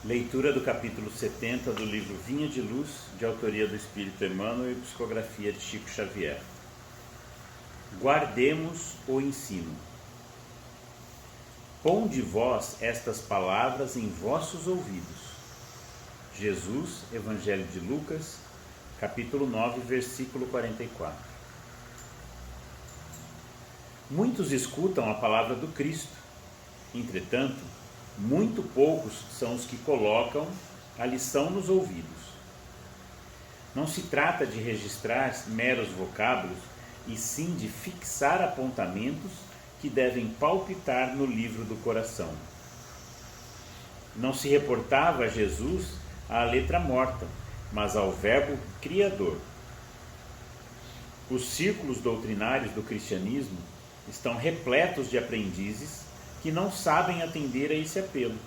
Leitura do capítulo 70 do livro Vinha de Luz, de autoria do Espírito Emmanuel e psicografia de Chico Xavier. Guardemos o ensino. Ponde vós estas palavras em vossos ouvidos. Jesus, Evangelho de Lucas, capítulo 9, versículo 44. Muitos escutam a palavra do Cristo, entretanto, muito poucos são os que colocam a lição nos ouvidos. Não se trata de registrar meros vocábulos, e sim de fixar apontamentos que devem palpitar no livro do coração. Não se reportava a Jesus à letra morta, mas ao Verbo Criador. Os círculos doutrinários do cristianismo estão repletos de aprendizes que não sabem atender a esse apelo.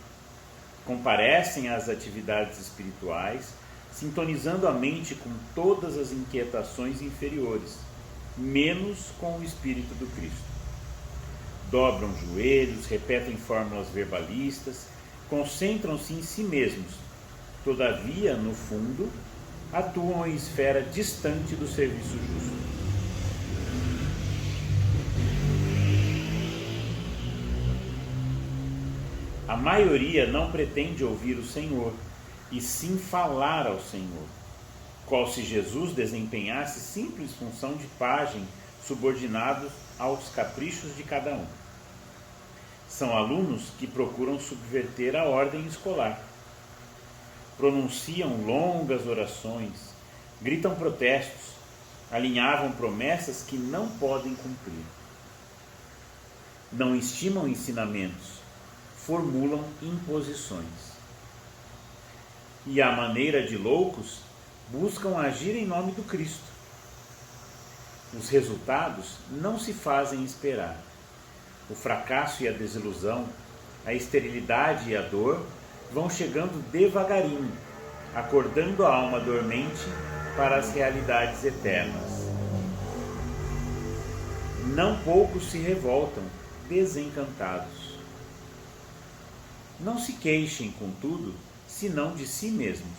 Comparecem às atividades espirituais, sintonizando a mente com todas as inquietações inferiores, menos com o Espírito do Cristo. Dobram joelhos, repetem fórmulas verbalistas, concentram-se em si mesmos. Todavia, no fundo, atuam em esfera distante do serviço justo. A maioria não pretende ouvir o Senhor, e sim falar ao Senhor, qual se Jesus desempenhasse simples função de pajem subordinados aos caprichos de cada um. São alunos que procuram subverter a ordem escolar. Pronunciam longas orações, gritam protestos, alinhavam promessas que não podem cumprir. Não estimam ensinamentos, formulam imposições. E, à maneira de loucos, buscam agir em nome do Cristo. Os resultados não se fazem esperar. O fracasso e a desilusão, a esterilidade e a dor vão chegando devagarinho, acordando a alma dormente para as realidades eternas. Não poucos se revoltam, desencantados. Não se queixem, contudo, senão de si mesmos.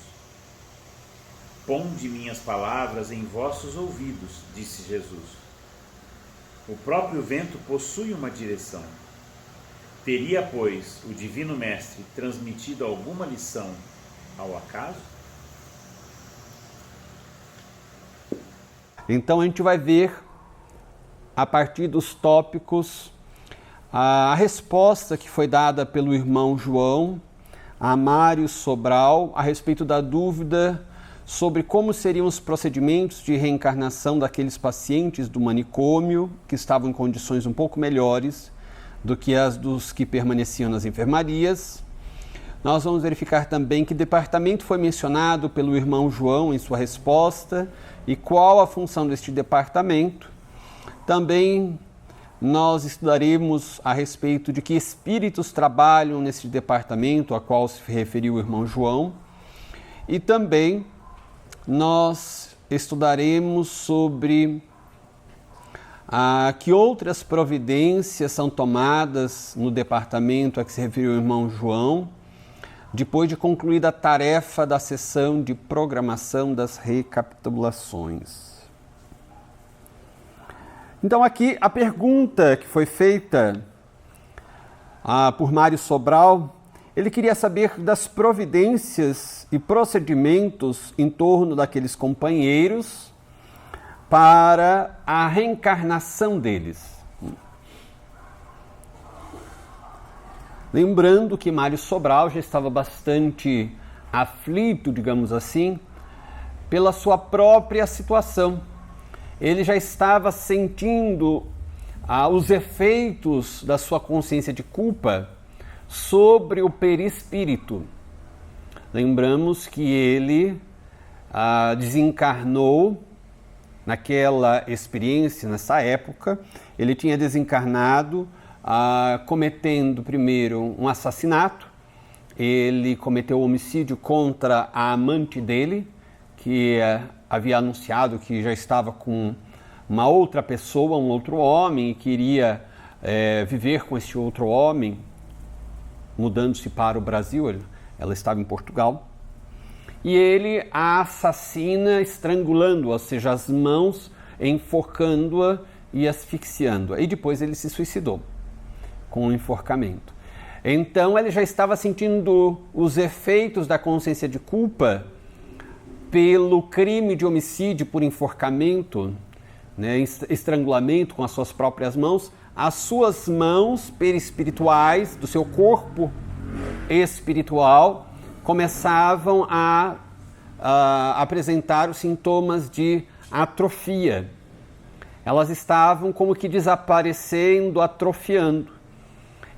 Ponde minhas palavras em vossos ouvidos, disse Jesus. O próprio vento possui uma direção. Teria, pois, o Divino Mestre transmitido alguma lição ao acaso? Então a gente vai ver, a partir dos tópicos, a resposta que foi dada pelo irmão João a Mário Sobral a respeito da dúvida sobre como seriam os procedimentos de reencarnação daqueles pacientes do manicômio que estavam em condições um pouco melhores do que as dos que permaneciam nas enfermarias. Nós vamos verificar também que departamento foi mencionado pelo irmão João em sua resposta e qual a função deste departamento. Também nós estudaremos a respeito de que espíritos trabalham nesse departamento a qual se referiu o irmão João. E também nós estudaremos sobre que outras providências são tomadas no departamento a que se referiu o irmão João, depois de concluída a tarefa da sessão de programação das recapitulações. Então aqui a pergunta que foi feita por Mário Sobral, ele queria saber das providências e procedimentos em torno daqueles companheiros para a reencarnação deles. Lembrando que Mário Sobral já estava bastante aflito, digamos assim, pela sua própria situação. Ele já estava sentindo os efeitos da sua consciência de culpa sobre o perispírito. Lembramos que ele desencarnou naquela experiência, nessa época. Ele tinha desencarnado cometendo primeiro um assassinato. Ele cometeu homicídio contra a amante dele, que havia anunciado que já estava com uma outra pessoa, um outro homem, e queria viver com esse outro homem, mudando-se para o Brasil. Ela estava em Portugal. E ele a assassina estrangulando-a, ou seja, as mãos enforcando-a e asfixiando-a. E depois ele se suicidou com o enforcamento. Então ele já estava sentindo os efeitos da consciência de culpa pelo crime de homicídio por enforcamento, né, estrangulamento com as suas próprias mãos. As suas mãos perispirituais, do seu corpo espiritual, começavam a apresentar os sintomas de atrofia. Elas estavam como que desaparecendo, atrofiando.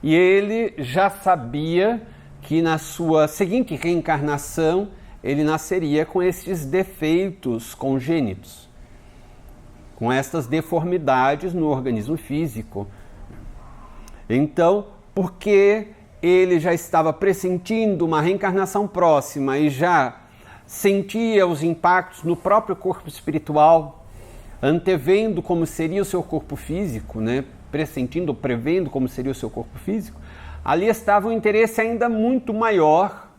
E ele já sabia que na sua seguinte reencarnação ele nasceria com esses defeitos congênitos, com estas deformidades no organismo físico. Então, porque ele já estava pressentindo uma reencarnação próxima e já sentia os impactos no próprio corpo espiritual, antevendo como seria o seu corpo físico, né? Pressentindo, prevendo como seria o seu corpo físico, ali estava um interesse ainda muito maior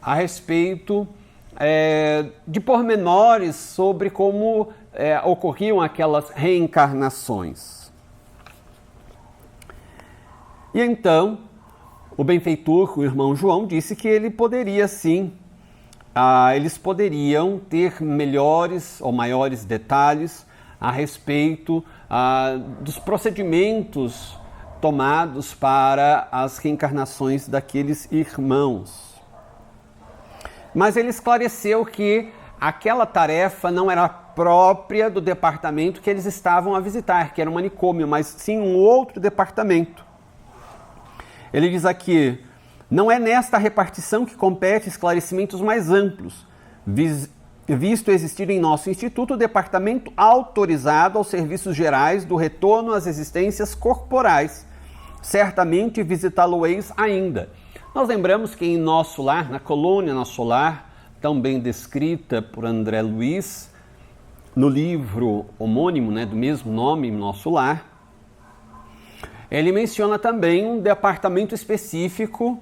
a respeito de pormenores sobre como ocorriam aquelas reencarnações. E então, o benfeitor, o irmão João, disse que ele poderia sim, eles poderiam ter melhores ou maiores detalhes a respeito dos procedimentos tomados para as reencarnações daqueles irmãos. Mas ele esclareceu que aquela tarefa não era própria do departamento que eles estavam a visitar, que era um manicômio, mas sim um outro departamento. Ele diz aqui: não é nesta repartição que compete esclarecimentos mais amplos, visto existir em nosso instituto o departamento autorizado aos serviços gerais do retorno às existências corporais. Certamente visitá-lo-eis ainda. Nós lembramos que em Nosso Lar, na colônia Nosso Lar, tão bem descrita por André Luiz, no livro homônimo, né, do mesmo nome, Nosso Lar, ele menciona também um departamento específico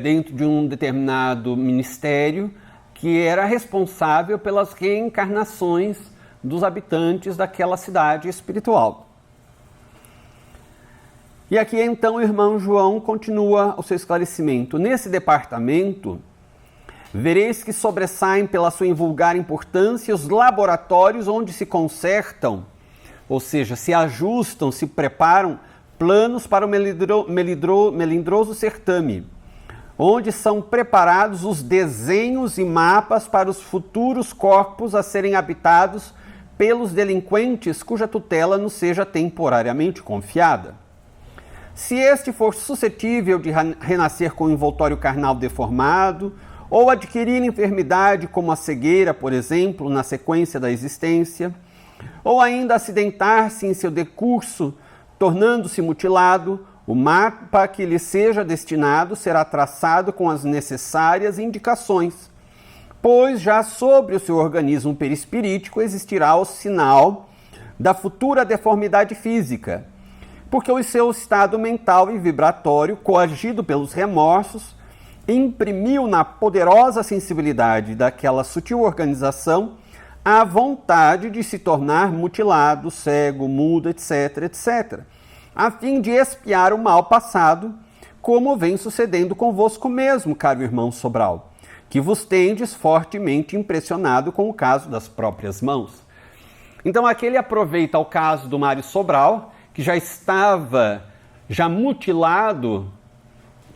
dentro de um determinado ministério que era responsável pelas reencarnações dos habitantes daquela cidade espiritual. E aqui então o irmão João continua o seu esclarecimento. Nesse departamento, vereis que sobressaem pela sua invulgar importância os laboratórios onde se consertam, ou seja, se ajustam, se preparam planos para o melindroso certame, onde são preparados os desenhos e mapas para os futuros corpos a serem habitados pelos delinquentes cuja tutela nos seja temporariamente confiada. Se este for suscetível de renascer com o envoltório carnal deformado, ou adquirir enfermidade como a cegueira, por exemplo, na sequência da existência, ou ainda acidentar-se em seu decurso, tornando-se mutilado, o mapa que lhe seja destinado será traçado com as necessárias indicações, pois já sobre o seu organismo perispirítico existirá o sinal da futura deformidade física, porque o seu estado mental e vibratório, coagido pelos remorsos, imprimiu na poderosa sensibilidade daquela sutil organização a vontade de se tornar mutilado, cego, mudo, etc., etc., a fim de expiar o mal passado, como vem sucedendo convosco mesmo, caro irmão Sobral, que vos tendes fortemente impressionado com o caso das próprias mãos. Então aqui ele aproveita o caso do Mário Sobral, que já estava mutilado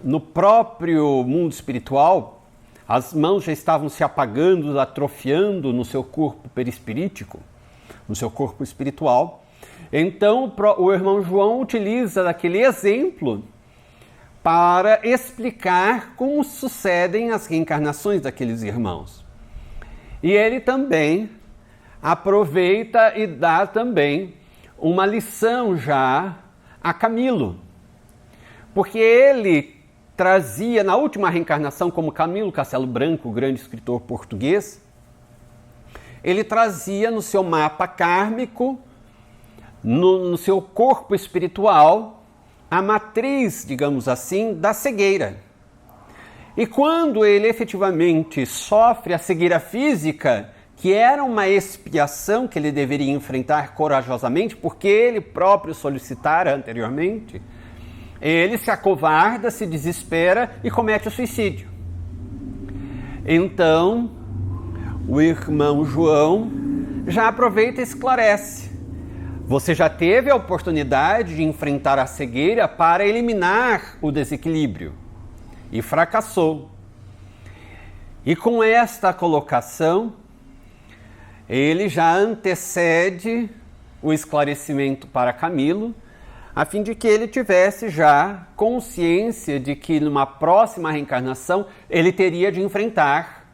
no próprio mundo espiritual, as mãos já estavam se apagando, atrofiando no seu corpo perispirítico, no seu corpo espiritual. Então, o irmão João utiliza aquele exemplo para explicar como sucedem as reencarnações daqueles irmãos. E ele também aproveita e dá também uma lição já a Camilo, porque ele trazia na última reencarnação, como Camilo Castelo Branco, o grande escritor português, ele trazia no seu mapa kármico, no seu corpo espiritual, a matriz, digamos assim, da cegueira. E quando ele efetivamente sofre a cegueira física, que era uma expiação que ele deveria enfrentar corajosamente, porque ele próprio solicitara anteriormente, ele se acovarda, se desespera e comete o suicídio. Então, o irmão João já aproveita e esclarece. Você já teve a oportunidade de enfrentar a cegueira para eliminar o desequilíbrio e fracassou. E com esta colocação, ele já antecede o esclarecimento para Camilo, a fim de que ele tivesse já consciência de que numa próxima reencarnação ele teria de enfrentar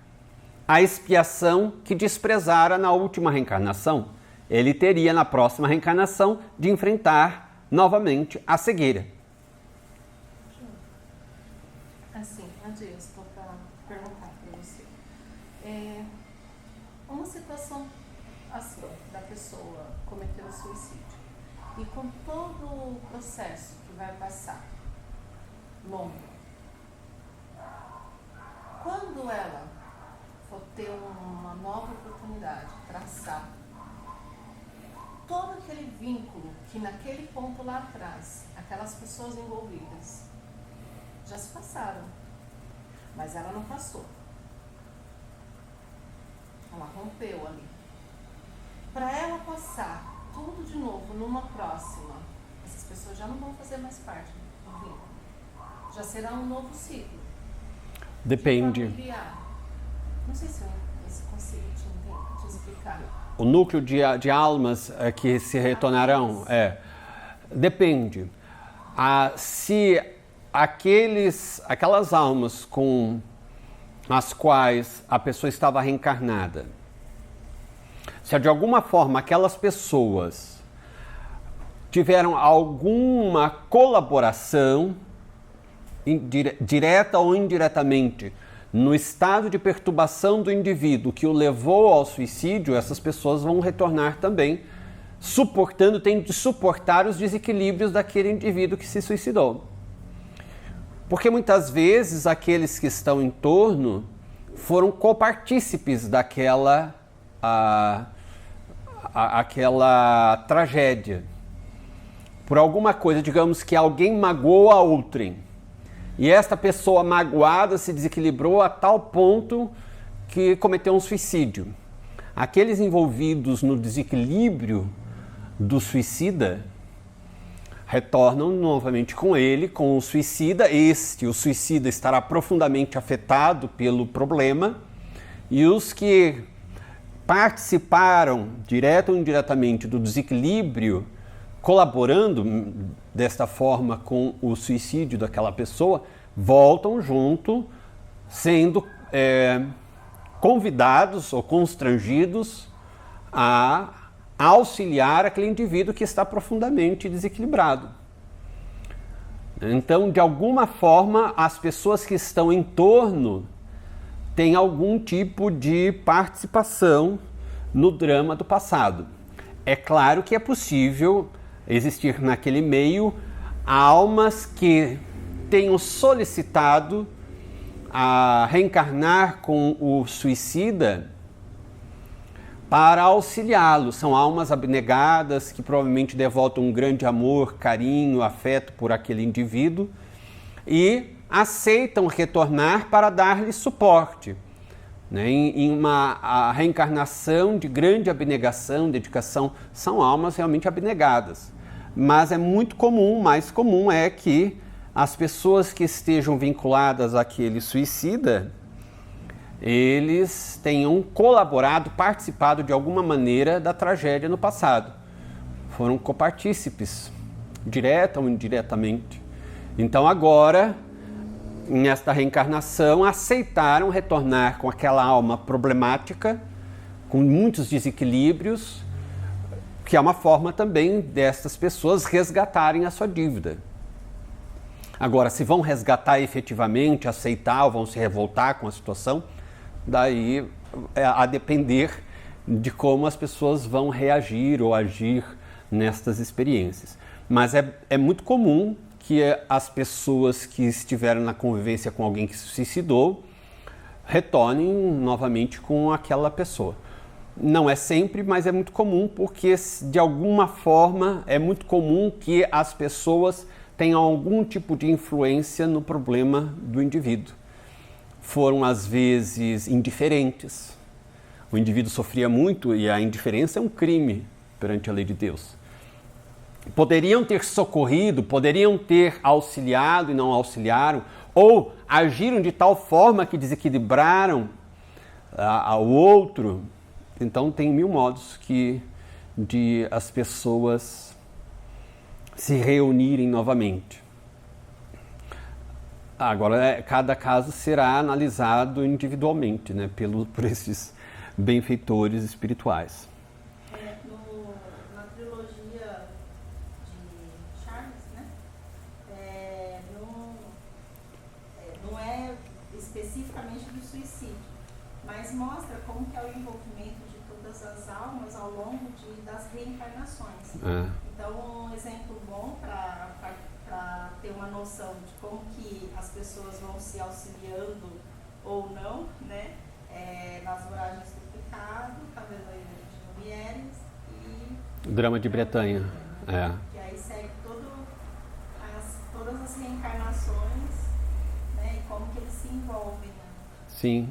a expiação que desprezara na última reencarnação. Ele teria na próxima reencarnação de enfrentar novamente a cegueira. Assim, estou para perguntar para você. Uma situação assim, da pessoa cometer o suicídio, e com todo o processo que vai passar, longo, quando ela for ter uma nova oportunidade, traçar todo aquele vínculo que naquele ponto lá atrás, aquelas pessoas envolvidas já se passaram, mas ela não passou. Ela rompeu ali. Para ela passar tudo de novo numa próxima, essas pessoas já não vão fazer mais parte do vínculo. Já será um novo ciclo. Depende. Não sei se eu consigo te explicar. O núcleo de almas que se retornarão? Depende. Se aquelas almas com as quais a pessoa estava reencarnada, se de alguma forma aquelas pessoas tiveram alguma colaboração, direta ou indiretamente, no estado de perturbação do indivíduo que o levou ao suicídio, essas pessoas vão retornar também, tendo de suportar os desequilíbrios daquele indivíduo que se suicidou. Porque muitas vezes aqueles que estão em torno foram copartícipes daquela aquela tragédia. Por alguma coisa, digamos que alguém magoou a outrem. E esta pessoa magoada se desequilibrou a tal ponto que cometeu um suicídio. Aqueles envolvidos no desequilíbrio do suicida retornam novamente com ele, com o suicida. O suicida estará profundamente afetado pelo problema, e os que participaram, direto ou indiretamente, do desequilíbrio, colaborando desta forma com o suicídio daquela pessoa, voltam junto, sendo convidados ou constrangidos a auxiliar aquele indivíduo que está profundamente desequilibrado. Então, de alguma forma, as pessoas que estão em torno têm algum tipo de participação no drama do passado. É claro que é possível existir naquele meio almas que tenham solicitado a reencarnar com o suicida para auxiliá-lo. São almas abnegadas que provavelmente devotam um grande amor, carinho, afeto por aquele indivíduo e aceitam retornar para dar-lhe suporte, né? A reencarnação de grande abnegação, dedicação, são almas realmente abnegadas. Mas é muito comum, mais comum é que as pessoas que estejam vinculadas àquele suicida, eles tenham colaborado, participado de alguma maneira da tragédia no passado. foram copartícipes, direta ou indiretamente. Então agora, nesta reencarnação, aceitaram retornar com aquela alma problemática, com muitos desequilíbrios, que é uma forma também dessas pessoas resgatarem a sua dívida. Agora, se vão resgatar efetivamente, aceitar ou vão se revoltar com a situação, daí a depender de como as pessoas vão reagir ou agir nestas experiências. Mas é muito comum que as pessoas que estiveram na convivência com alguém que se suicidou retornem novamente com aquela pessoa. Não é sempre, mas é muito comum, porque de alguma forma é muito comum que as pessoas tenham algum tipo de influência no problema do indivíduo. Foram às vezes indiferentes. O indivíduo sofria muito e a indiferença é um crime perante a lei de Deus. Poderiam ter socorrido, poderiam ter auxiliado e não auxiliaram, ou agiram de tal forma que desequilibraram ao outro. Então tem 1000 modos de as pessoas se reunirem novamente. Agora, cada caso será analisado individualmente, né, por esses benfeitores espirituais. Na trilogia de Charles, né, não é especificamente do suicídio, mas mostra como que é o envolvimento de todas as almas ao longo das reencarnações. Então, um exemplo bom para ter uma noção de como que as pessoas vão se auxiliando ou não, né? Nas Voragens do Pecado, Cavaleiro de Lumieres e O Drama de Bretanha. Que aí segue todas as reencarnações, né? E como que eles se envolvem. Né? Sim,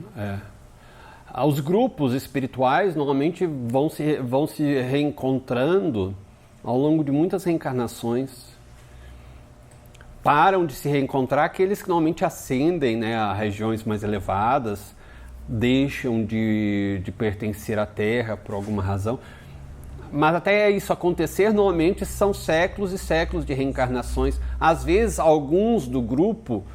Os grupos espirituais normalmente vão se reencontrando ao longo de muitas reencarnações. Param de se reencontrar aqueles que normalmente ascendem, né, a regiões mais elevadas, deixam de pertencer à Terra por alguma razão. Mas até isso acontecer, normalmente são séculos e séculos de reencarnações. Às vezes, alguns do grupo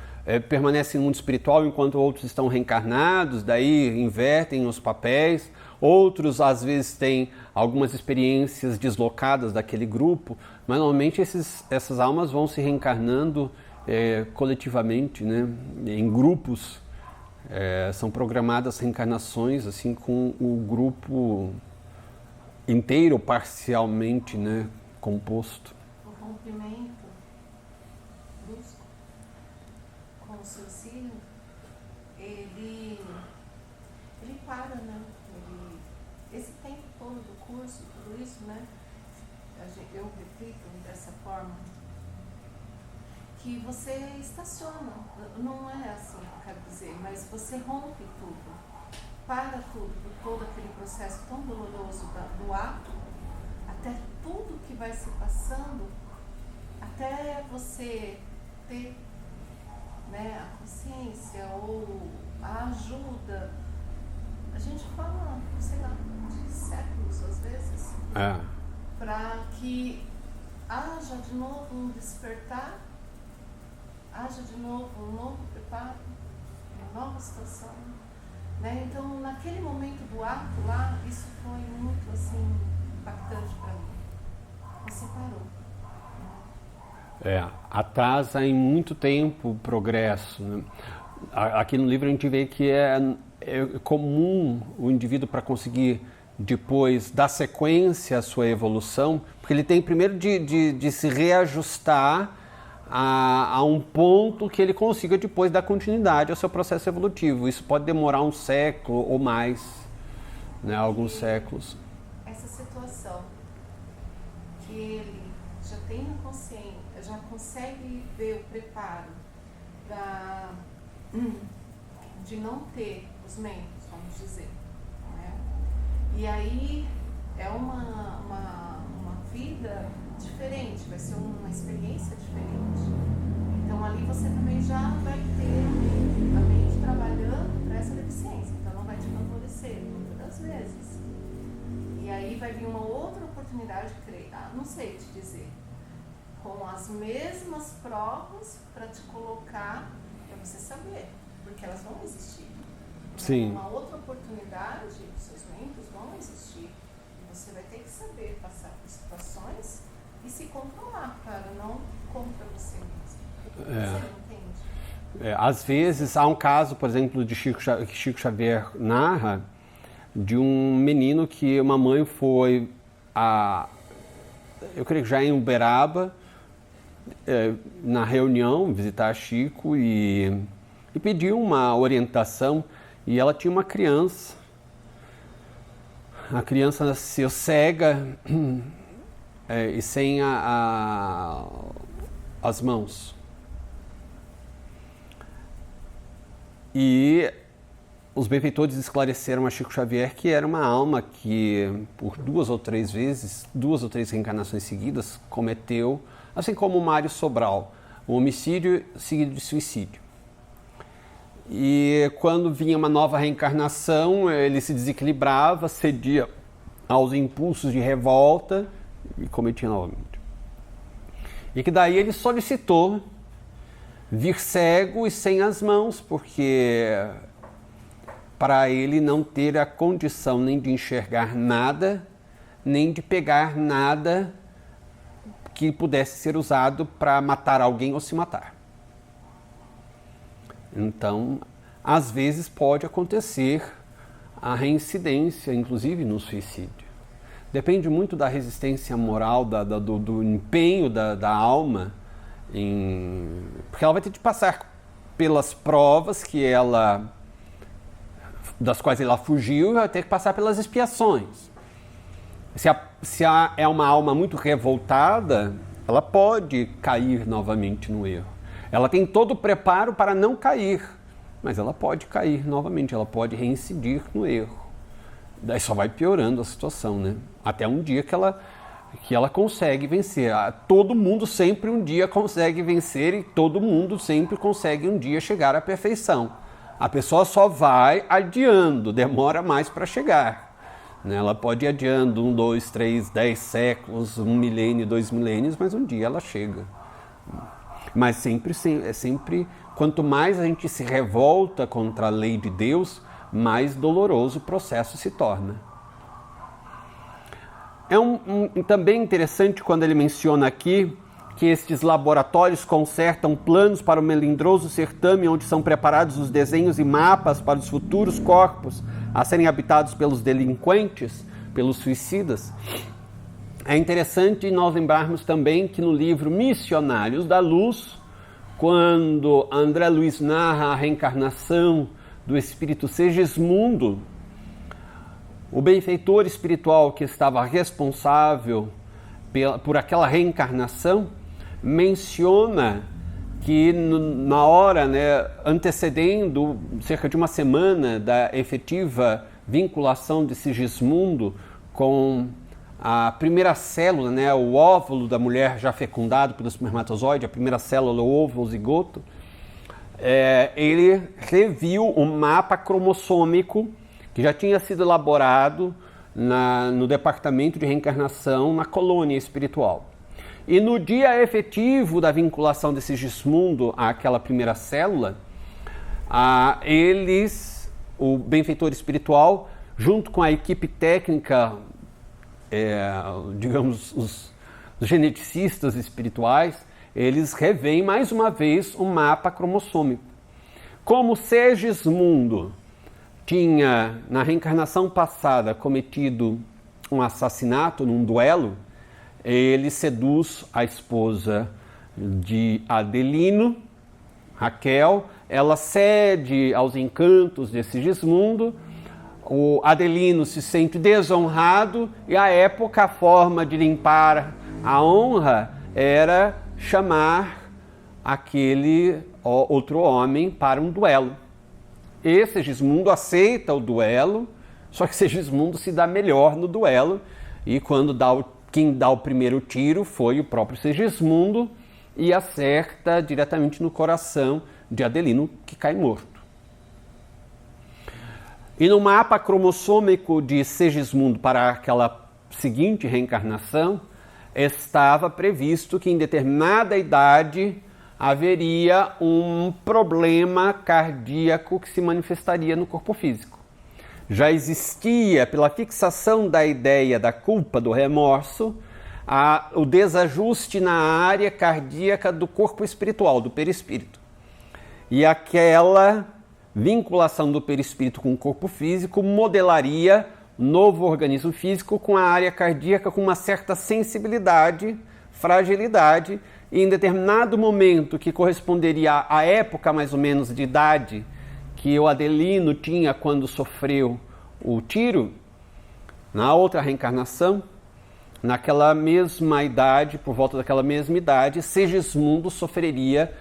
permanecem no mundo espiritual enquanto outros estão reencarnados, daí invertem os papéis. Outros, às vezes, têm algumas experiências deslocadas daquele grupo, mas normalmente essas almas vão se reencarnando coletivamente, né, em grupos. São programadas reencarnações assim, com o grupo inteiro ou parcialmente, né, composto. O rompimento brusco com o suicídio, ele para, né? Esse tempo todo do curso, tudo isso, né? Eu repito dessa forma, que você estaciona, não é assim que eu quero dizer, mas você rompe tudo, para tudo, por todo aquele processo tão doloroso do ato, até tudo que vai se passando, até você ter, né, a consciência ou a ajuda. A gente fala, sei lá, de séculos às vezes, para que haja de novo um despertar, haja de novo um novo preparo, uma nova situação, né? Então, naquele momento do ato lá, isso foi muito assim impactante para mim. Você parou. Atrasa em muito tempo o progresso, né? Aqui no livro a gente vê que é comum o indivíduo, para conseguir depois dar sequência à sua evolução, porque ele tem primeiro de se reajustar a um ponto que ele consiga depois dar continuidade ao seu processo evolutivo. Isso pode demorar um século ou mais, né, alguns séculos. Essa situação que ele já tem a consciência, já consegue ver o preparo de não ter os membros, vamos dizer, né? E aí é uma vida diferente, vai ser uma experiência diferente. Então ali você também já vai ter a mente trabalhando para essa deficiência, então não vai te favorecer muitas das vezes. E aí vai vir uma outra oportunidade, não sei te dizer, com as mesmas provas para te colocar, para você saber, porque elas vão existir. Sim. Uma outra oportunidade, os seus ventos vão existir. E você vai ter que saber passar por situações e se controlar para não contra você mesmo. Você entende? Às vezes, há um caso, por exemplo, de que Chico Xavier narra, de um menino que uma mãe foi eu creio que já em Uberaba, na reunião, visitar Chico e pediu uma orientação, e ela tinha uma criança. A criança nasceu cega e sem as mãos. E os benfeitores esclareceram a Chico Xavier que era uma alma que, por 2 ou 3 vezes, 2 ou 3 reencarnações seguidas, cometeu, assim como o Mário Sobral, o homicídio seguido de suicídio. E quando vinha uma nova reencarnação, ele se desequilibrava, cedia aos impulsos de revolta e cometia novamente. E que daí ele solicitou vir cego e sem as mãos, porque para ele não ter a condição nem de enxergar nada, nem de pegar nada que pudesse ser usado para matar alguém ou se matar. Então, às vezes pode acontecer a reincidência, inclusive no suicídio. Depende muito da resistência moral, do empenho da alma, porque ela vai ter de passar pelas provas das quais ela fugiu, e vai ter que passar pelas expiações. Se é uma alma muito revoltada, ela pode cair novamente no erro. Ela tem todo o preparo para não cair, mas ela pode cair novamente, ela pode reincidir no erro. Daí só vai piorando a situação, né? Até um dia que ela consegue vencer. Todo mundo sempre um dia consegue vencer e todo mundo sempre consegue um dia chegar à perfeição. A pessoa só vai adiando, demora mais para chegar. Ela pode ir adiando 1, 2, 3, 10 séculos, 1 milênio, 2 milênios, mas um dia ela chega. Mas sempre, quanto mais a gente se revolta contra a lei de Deus, mais doloroso o processo se torna. Também interessante quando ele menciona aqui que estes laboratórios consertam planos para o melindroso certame onde são preparados os desenhos e mapas para os futuros corpos a serem habitados pelos delinquentes, pelos suicidas. É interessante nós lembrarmos também que no livro Missionários da Luz, quando André Luiz narra a reencarnação do espírito Segismundo, o benfeitor espiritual que estava responsável por aquela reencarnação menciona que na hora, antecedendo cerca de uma semana da efetiva vinculação de Sigismundo com a primeira célula, o óvulo da mulher já fecundado pelo espermatozoide, a primeira célula, o ovo zigoto, ele reviu um mapa cromossômico que já tinha sido elaborado no departamento de reencarnação na colônia espiritual. E no dia efetivo da vinculação de Sigismundo àquela primeira célula, o benfeitor espiritual, junto com a equipe técnica, digamos, os geneticistas espirituais, eles revêem mais uma vez um mapa cromossômico. Como Segismundo tinha, na reencarnação passada, cometido um assassinato num duelo, ele seduz a esposa de Adelino, Raquel, ela cede aos encantos de Sigismundo, o Adelino se sente desonrado e, à época, a forma de limpar a honra era chamar aquele outro homem para um duelo. E Segismundo aceita o duelo, só que Segismundo se dá melhor no duelo, e quem dá o primeiro tiro foi o próprio Segismundo e acerta diretamente no coração de Adelino, que cai morto. E no mapa cromossômico de Segismundo para aquela seguinte reencarnação, estava previsto que em determinada idade haveria um problema cardíaco que se manifestaria no corpo físico. Já existia, pela fixação da ideia da culpa, do remorso, o desajuste na área cardíaca do corpo espiritual, do perispírito. E aquela vinculação do perispírito com o corpo físico modelaria novo organismo físico com a área cardíaca com uma certa sensibilidade, fragilidade, e em determinado momento que corresponderia à época mais ou menos de idade que o Adelino tinha quando sofreu o tiro, na outra reencarnação, naquela mesma idade, por volta daquela mesma idade, Segismundo sofreria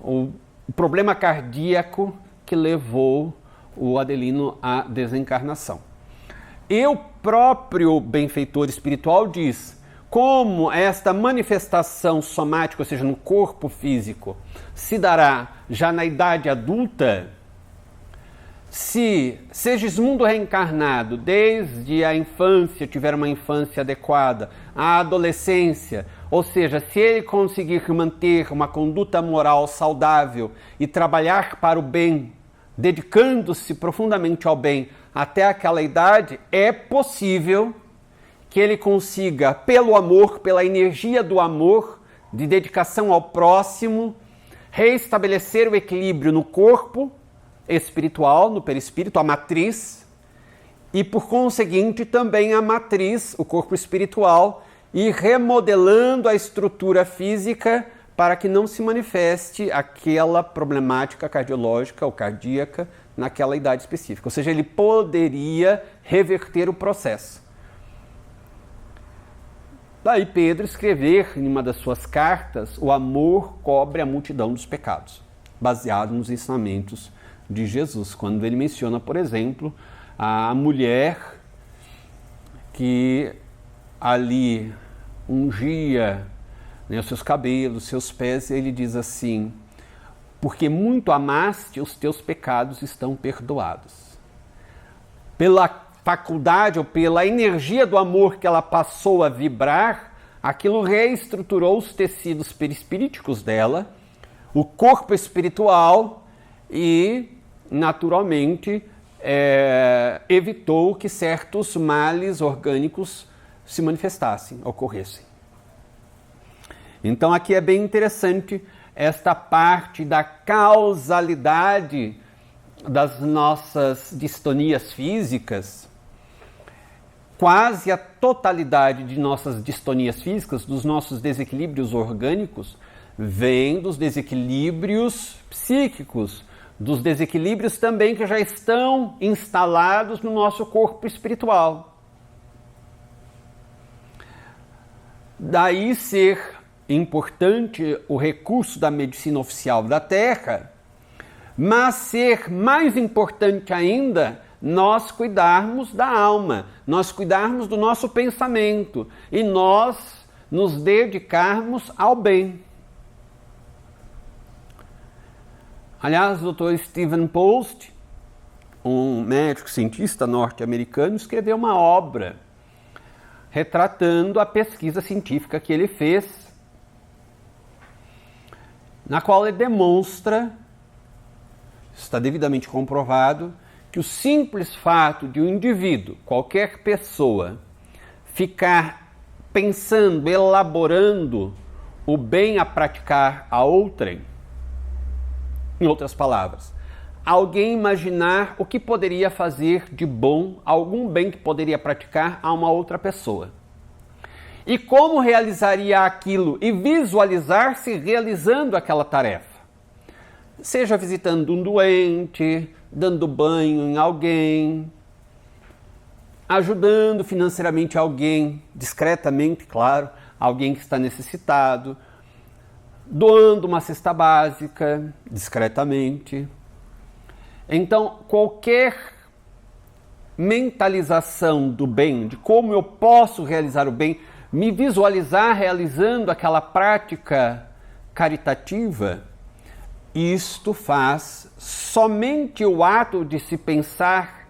o problema cardíaco que levou o Adelino à desencarnação. E o próprio benfeitor espiritual diz, como esta manifestação somática, ou seja, no corpo físico, se dará já na idade adulta, se Segismundo reencarnado desde a infância tiver uma infância adequada, a adolescência, ou seja, se ele conseguir manter uma conduta moral saudável e trabalhar para o bem, dedicando-se profundamente ao bem até aquela idade, é possível que ele consiga, pelo amor, pela energia do amor, de dedicação ao próximo, reestabelecer o equilíbrio no corpo espiritual, no perispírito, a matriz, e por conseguinte também a matriz, o corpo espiritual, e remodelando a estrutura física para que não se manifeste aquela problemática cardiológica ou cardíaca naquela idade específica. Ou seja, ele poderia reverter o processo. Daí Pedro escrever em uma das suas cartas, o amor cobre a multidão dos pecados, baseado nos ensinamentos de Jesus, quando ele menciona, por exemplo, a mulher que ali ungia, né, os seus cabelos, seus pés, ele diz assim, porque muito amaste, os teus pecados estão perdoados. Pela faculdade ou pela energia do amor que ela passou a vibrar, aquilo reestruturou os tecidos perispiríticos dela, o corpo espiritual e, naturalmente, evitou que certos males orgânicos se manifestassem, ocorressem. Então aqui é bem interessante esta parte da causalidade das nossas distonias físicas. Quase a totalidade de nossas distonias físicas, dos nossos desequilíbrios orgânicos, vem dos desequilíbrios psíquicos, dos desequilíbrios também que já estão instalados no nosso corpo espiritual. Daí ser importante o recurso da medicina oficial da Terra, mas ser mais importante ainda nós cuidarmos da alma, nós cuidarmos do nosso pensamento e nós nos dedicarmos ao bem. Aliás, o Dr. Stephen Post, um médico cientista norte-americano, escreveu uma obra retratando a pesquisa científica que ele fez, na qual ele demonstra, está devidamente comprovado, que o simples fato de um indivíduo, qualquer pessoa, ficar pensando, elaborando o bem a praticar a outrem, em outras palavras, alguém imaginar o que poderia fazer de bom, algum bem que poderia praticar a uma outra pessoa. E como realizaria aquilo e visualizar-se realizando aquela tarefa. Seja visitando um doente, dando banho em alguém, ajudando financeiramente alguém, discretamente, claro, alguém que está necessitado, doando uma cesta básica, discretamente. Então, qualquer mentalização do bem, de como eu posso realizar o bem, me visualizar realizando aquela prática caritativa, isto faz somente o ato de se pensar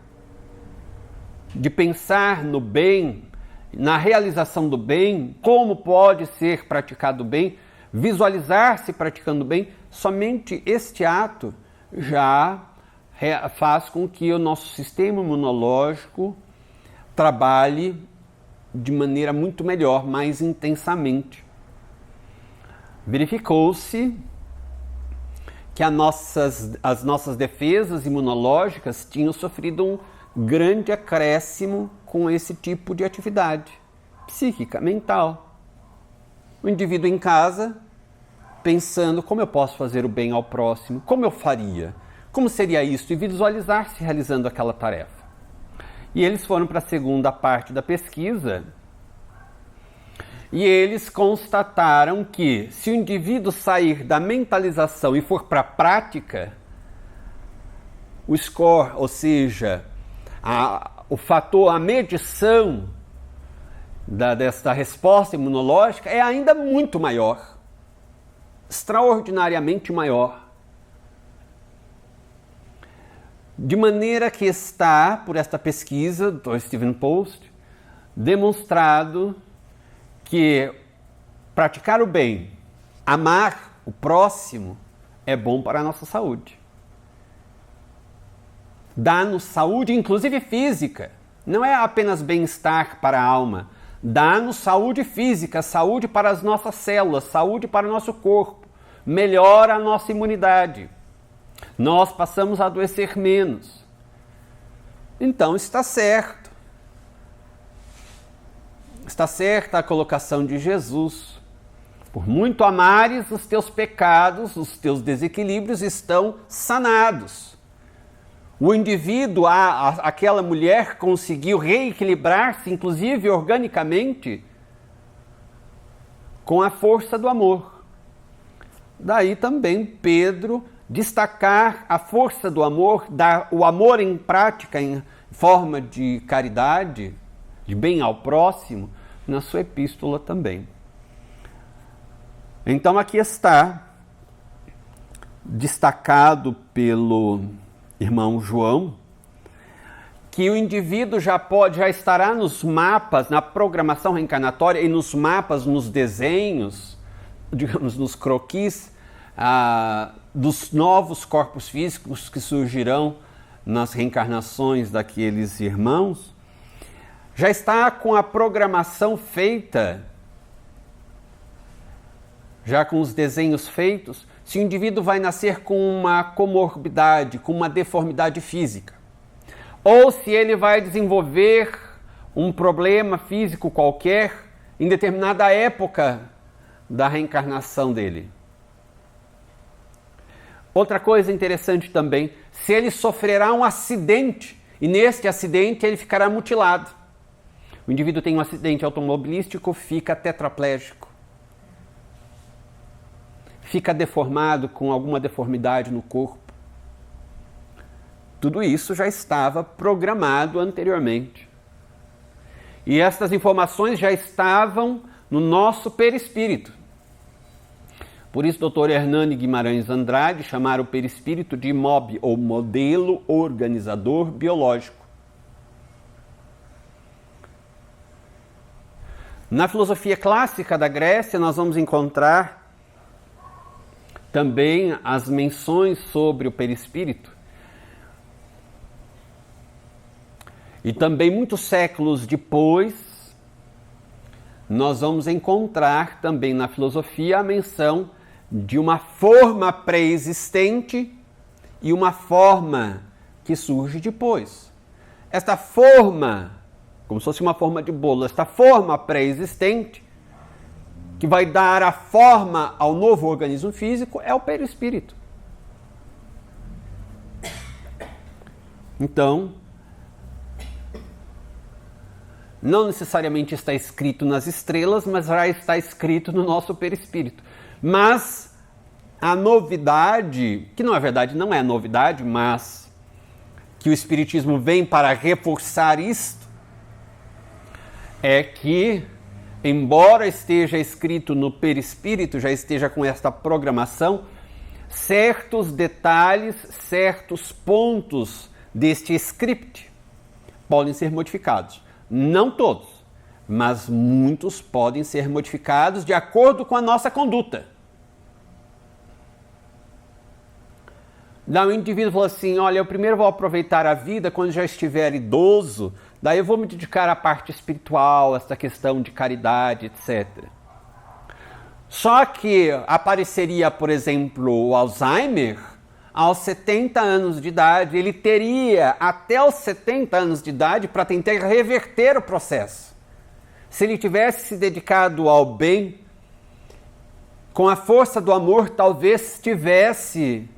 de pensar no bem, na realização do bem, como pode ser praticado o bem, visualizar-se praticando o bem, somente este ato já faz com que o nosso sistema imunológico trabalhe de maneira muito melhor, mais intensamente. Verificou-se que as nossas defesas imunológicas tinham sofrido um grande acréscimo com esse tipo de atividade psíquica, mental. O indivíduo em casa, pensando como eu posso fazer o bem ao próximo, como eu faria, como seria isso, e visualizar-se realizando aquela tarefa. E eles foram para a segunda parte da pesquisa e eles constataram que se o indivíduo sair da mentalização e for para a prática, o score, ou seja, o fator, a medição desta resposta imunológica é ainda muito maior, extraordinariamente maior. De maneira que está, por esta pesquisa do Stephen Post, demonstrado que praticar o bem, amar o próximo, é bom para a nossa saúde. Dá-nos saúde, inclusive física. Não é apenas bem-estar para a alma. Dá-nos saúde física, saúde para as nossas células, saúde para o nosso corpo. Melhora a nossa imunidade. Nós passamos a adoecer menos. Então está certo. Está certa a colocação de Jesus. Por muito amares, os teus pecados, os teus desequilíbrios estão sanados. O indivíduo, aquela mulher, conseguiu reequilibrar-se, inclusive organicamente, com a força do amor. Daí também Pedro destacar a força do amor, o amor em prática, em forma de caridade, de bem ao próximo, na sua epístola também. Então aqui está, destacado pelo irmão João, que o indivíduo já estará nos mapas, na programação reencarnatória e nos mapas, nos desenhos, digamos, nos croquis, dos novos corpos físicos que surgirão nas reencarnações daqueles irmãos, já está com a programação feita, já com os desenhos feitos, se o indivíduo vai nascer com uma comorbidade, com uma deformidade física, ou se ele vai desenvolver um problema físico qualquer em determinada época da reencarnação dele. Outra coisa interessante também, se ele sofrerá um acidente e neste acidente ele ficará mutilado. O indivíduo tem um acidente automobilístico, fica tetraplégico. Fica deformado, com alguma deformidade no corpo. Tudo isso já estava programado anteriormente. E estas informações já estavam no nosso perispírito. Por isso, o Dr. Hernani Guimarães Andrade chamaram o perispírito de MOB, ou Modelo Organizador Biológico. Na filosofia clássica da Grécia, nós vamos encontrar também as menções sobre o perispírito. E também, muitos séculos depois, nós vamos encontrar também na filosofia a menção de uma forma pré-existente e uma forma que surge depois. Esta forma, como se fosse uma forma de bolo, esta forma pré-existente, que vai dar a forma ao novo organismo físico, é o perispírito. Então, não necessariamente está escrito nas estrelas, mas já está escrito no nosso perispírito. Mas a novidade, que na verdade não é novidade, mas que o Espiritismo vem para reforçar isto, é que, embora esteja escrito no perispírito, já esteja com esta programação, certos detalhes, certos pontos deste script podem ser modificados. Não todos, mas muitos podem ser modificados de acordo com a nossa conduta. Daí o indivíduo falou assim, olha, eu primeiro vou aproveitar a vida quando já estiver idoso, daí eu vou me dedicar à parte espiritual, essa questão de caridade, etc. Só que apareceria, por exemplo, o Alzheimer aos 70 anos de idade. Ele teria até os 70 anos de idade para tentar reverter o processo. Se ele tivesse se dedicado ao bem, com a força do amor, talvez tivesse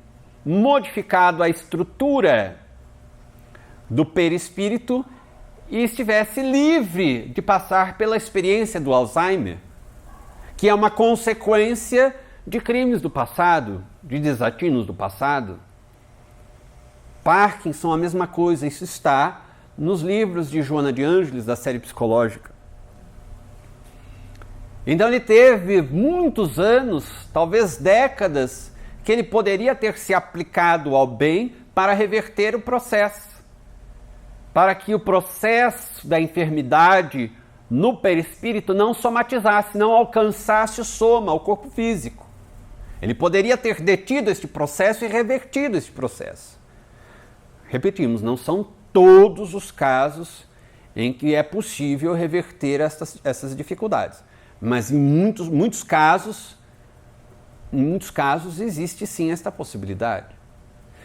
modificado a estrutura do perispírito e estivesse livre de passar pela experiência do Alzheimer, que é uma consequência de crimes do passado, de desatinos do passado. Parkinson, a mesma coisa, isso está nos livros de Joana de Ângeles, da série psicológica. Então ele teve muitos anos, talvez décadas, que ele poderia ter se aplicado ao bem para reverter o processo, para que o processo da enfermidade no perispírito não somatizasse, não alcançasse o soma, o corpo físico. Ele poderia ter detido este processo e revertido este processo. Repetimos, não são todos os casos em que é possível reverter essas dificuldades, mas em muitos casos existe sim esta possibilidade.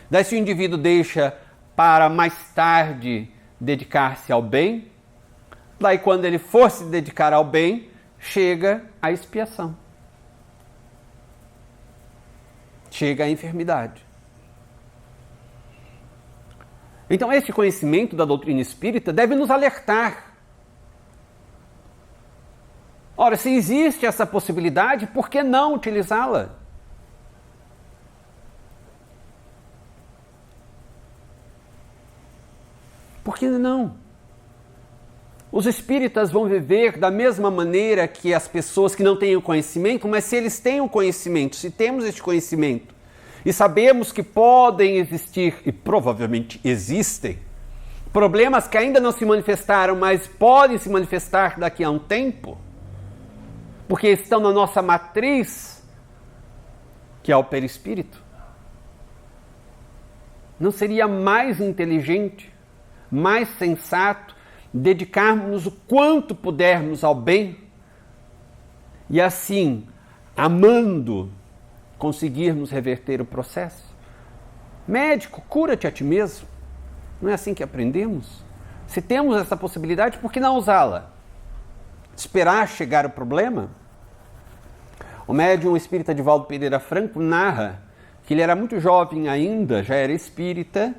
Daí se o indivíduo deixa para mais tarde dedicar-se ao bem, daí quando ele for se dedicar ao bem, chega a expiação. Chega a enfermidade. Então este conhecimento da doutrina espírita deve nos alertar. Ora, se existe essa possibilidade, por que não utilizá-la? Por que não? Os espíritas vão viver da mesma maneira que as pessoas que não têm o conhecimento, mas se eles têm o conhecimento, se temos este conhecimento, e sabemos que podem existir, e provavelmente existem, problemas que ainda não se manifestaram, mas podem se manifestar daqui a um tempo, porque estão na nossa matriz, que é o perispírito. Não seria mais inteligente, mais sensato, dedicarmos o quanto pudermos ao bem e assim, amando, conseguirmos reverter o processo? Médico, cura-te a ti mesmo. Não é assim que aprendemos? Se temos essa possibilidade, por que não usá-la? Esperar chegar o problema? O médium espírita Divaldo Pereira Franco narra que ele era muito jovem ainda, já era espírita,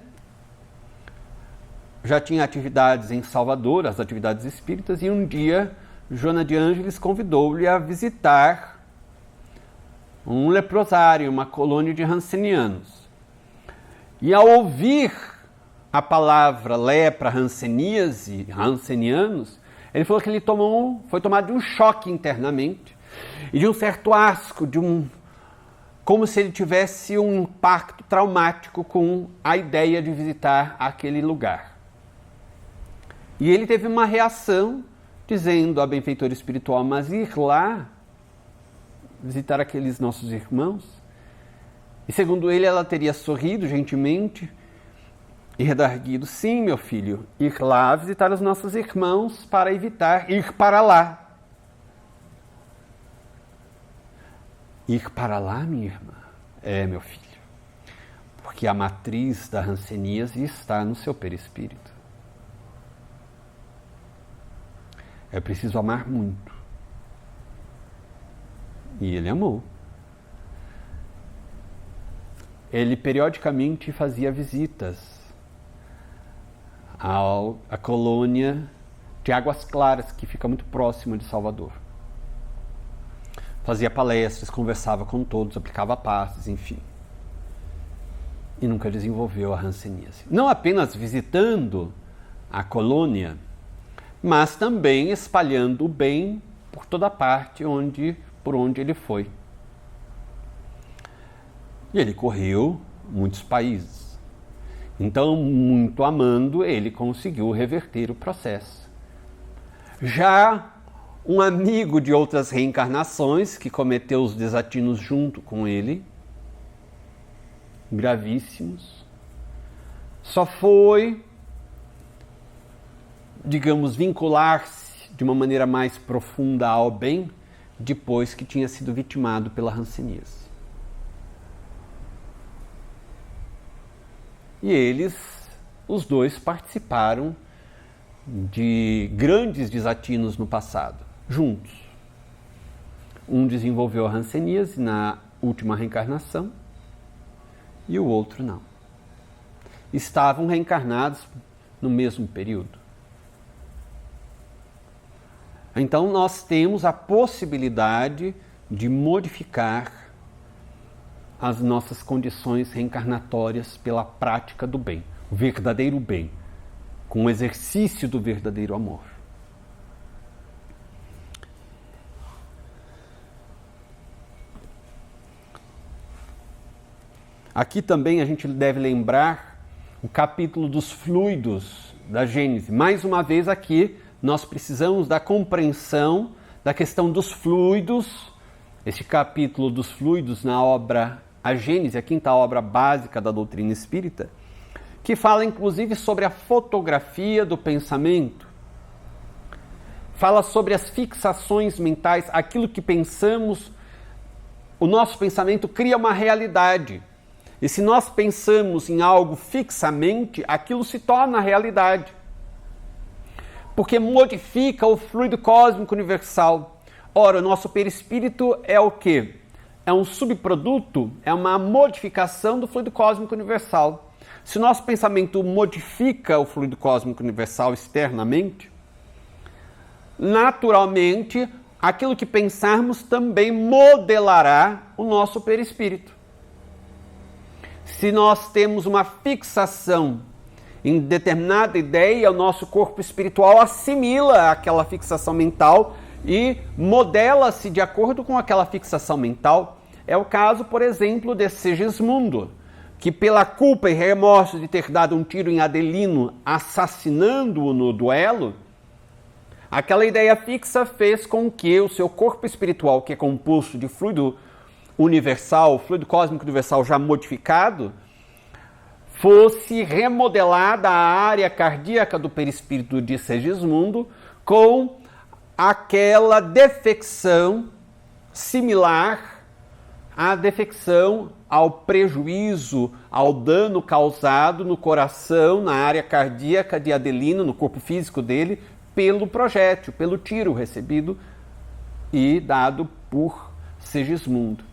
já tinha atividades em Salvador, as atividades espíritas, e um dia Joana de Ângeles convidou-lhe a visitar um leprosário, uma colônia de rancenianos. E ao ouvir a palavra lepra, hanseníase, rancenianos, ele falou que ele foi tomado de um choque internamente e de um certo asco, como se ele tivesse um impacto traumático com a ideia de visitar aquele lugar. E ele teve uma reação dizendo à benfeitora espiritual, mas ir lá visitar aqueles nossos irmãos? E segundo ele, ela teria sorrido gentilmente e redarguido, sim, meu filho, ir lá visitar os nossos irmãos para evitar ir para lá. Ir para lá, minha irmã? É, meu filho, porque a matriz da hanseníase está no seu perispírito. É preciso amar muito. E ele amou. Ele periodicamente fazia visitas à colônia de Águas Claras, que fica muito próxima de Salvador. Fazia palestras, conversava com todos, aplicava passes, enfim. E nunca desenvolveu a hanseníase. Não apenas visitando a colônia, mas também espalhando o bem por toda parte por onde ele foi. E ele correu muitos países. Então, muito amando, ele conseguiu reverter o processo. Já um amigo de outras reencarnações, que cometeu os desatinos junto com ele, gravíssimos, só foi, digamos, vincular-se de uma maneira mais profunda ao bem depois que tinha sido vitimado pela hanseníase. E eles, os dois, participaram de grandes desatinos no passado, juntos. Um desenvolveu a hanseníase na última reencarnação e o outro não. Estavam reencarnados no mesmo período. Então nós temos a possibilidade de modificar as nossas condições reencarnatórias pela prática do bem, o verdadeiro bem, com o exercício do verdadeiro amor. Aqui também a gente deve lembrar o capítulo dos fluidos da Gênese. Mais uma vez aqui nós precisamos da compreensão da questão dos fluidos. Este capítulo dos fluidos na obra A Gênese, a quinta obra básica da doutrina espírita, que fala inclusive sobre a fotografia do pensamento, fala sobre as fixações mentais, aquilo que pensamos, o nosso pensamento cria uma realidade. E se nós pensamos em algo fixamente, aquilo se torna realidade. Porque modifica o fluido cósmico universal. Ora, o nosso perispírito é o quê? É um subproduto, é uma modificação do fluido cósmico universal. Se o nosso pensamento modifica o fluido cósmico universal externamente, naturalmente, aquilo que pensarmos também modelará o nosso perispírito. Se nós temos uma fixação em determinada ideia, o nosso corpo espiritual assimila aquela fixação mental e modela-se de acordo com aquela fixação mental. É o caso, por exemplo, de Segismundo, que pela culpa e remorso de ter dado um tiro em Adelino, assassinando-o no duelo, aquela ideia fixa fez com que o seu corpo espiritual, que é composto de fluido universal, fluido cósmico universal já modificado, fosse remodelada a área cardíaca do perispírito de Segismundo com aquela defecção similar à defecção, ao prejuízo, ao dano causado no coração, na área cardíaca de Adelino, no corpo físico dele, pelo projétil, pelo tiro recebido e dado por Segismundo.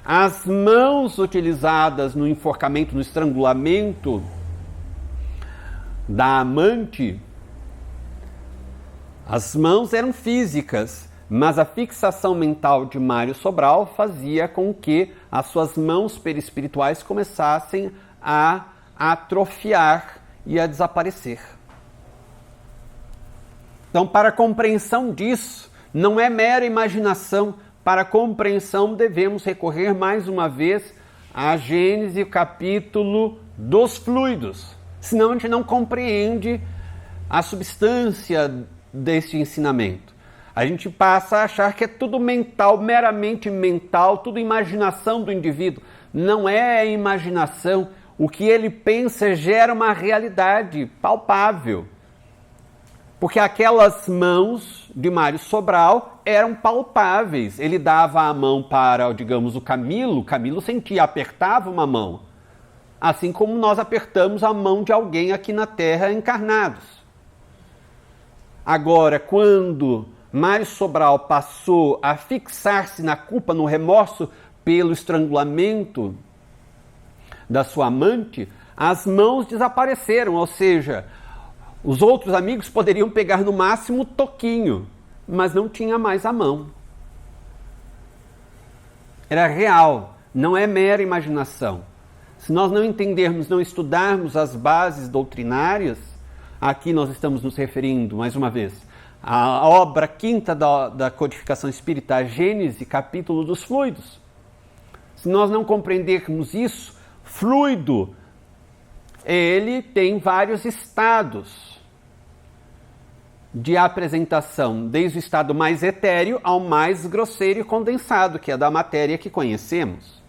As mãos utilizadas no enforcamento, no estrangulamento da amante, as mãos eram físicas, mas a fixação mental de Mário Sobral fazia com que as suas mãos perispirituais começassem a atrofiar e a desaparecer. Então, para a compreensão disso, não é mera imaginação. Para a compreensão, devemos recorrer mais uma vez à Gênese, o capítulo dos fluidos. Senão a gente não compreende a substância deste ensinamento. A gente passa a achar que é tudo mental, meramente mental, tudo imaginação do indivíduo. Não é imaginação. O que ele pensa gera uma realidade palpável. Porque aquelas mãos de Mário Sobral eram palpáveis. Ele dava a mão para, digamos, o Camilo sentia, apertava uma mão. Assim como nós apertamos a mão de alguém aqui na Terra encarnados. Agora, quando Mário Sobral passou a fixar-se na culpa, no remorso pelo estrangulamento da sua amante, as mãos desapareceram, ou seja, os outros amigos poderiam pegar no máximo o toquinho, mas não tinha mais a mão. Era real, não é mera imaginação. Se nós não entendermos, não estudarmos as bases doutrinárias, aqui nós estamos nos referindo, mais uma vez, à obra quinta da codificação espírita, a Gênese, capítulo dos fluidos. Se nós não compreendermos isso, fluido ele tem vários estados de apresentação, desde o estado mais etéreo ao mais grosseiro e condensado, que é da matéria que conhecemos.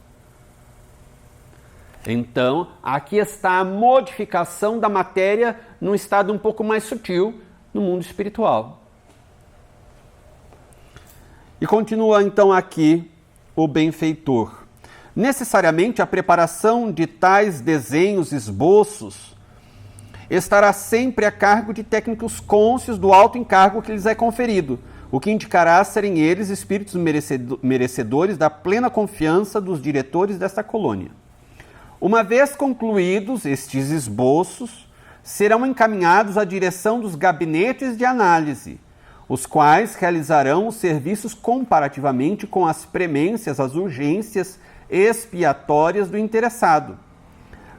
Então, aqui está a modificação da matéria num estado um pouco mais sutil no mundo espiritual. E continua então aqui o benfeitor. Necessariamente a preparação de tais desenhos, esboços, estará sempre a cargo de técnicos cônscios do alto encargo que lhes é conferido, o que indicará serem eles espíritos merecedores da plena confiança dos diretores desta colônia. Uma vez concluídos estes esboços, serão encaminhados à direção dos gabinetes de análise, os quais realizarão os serviços comparativamente com as premências, as urgências expiatórias do interessado,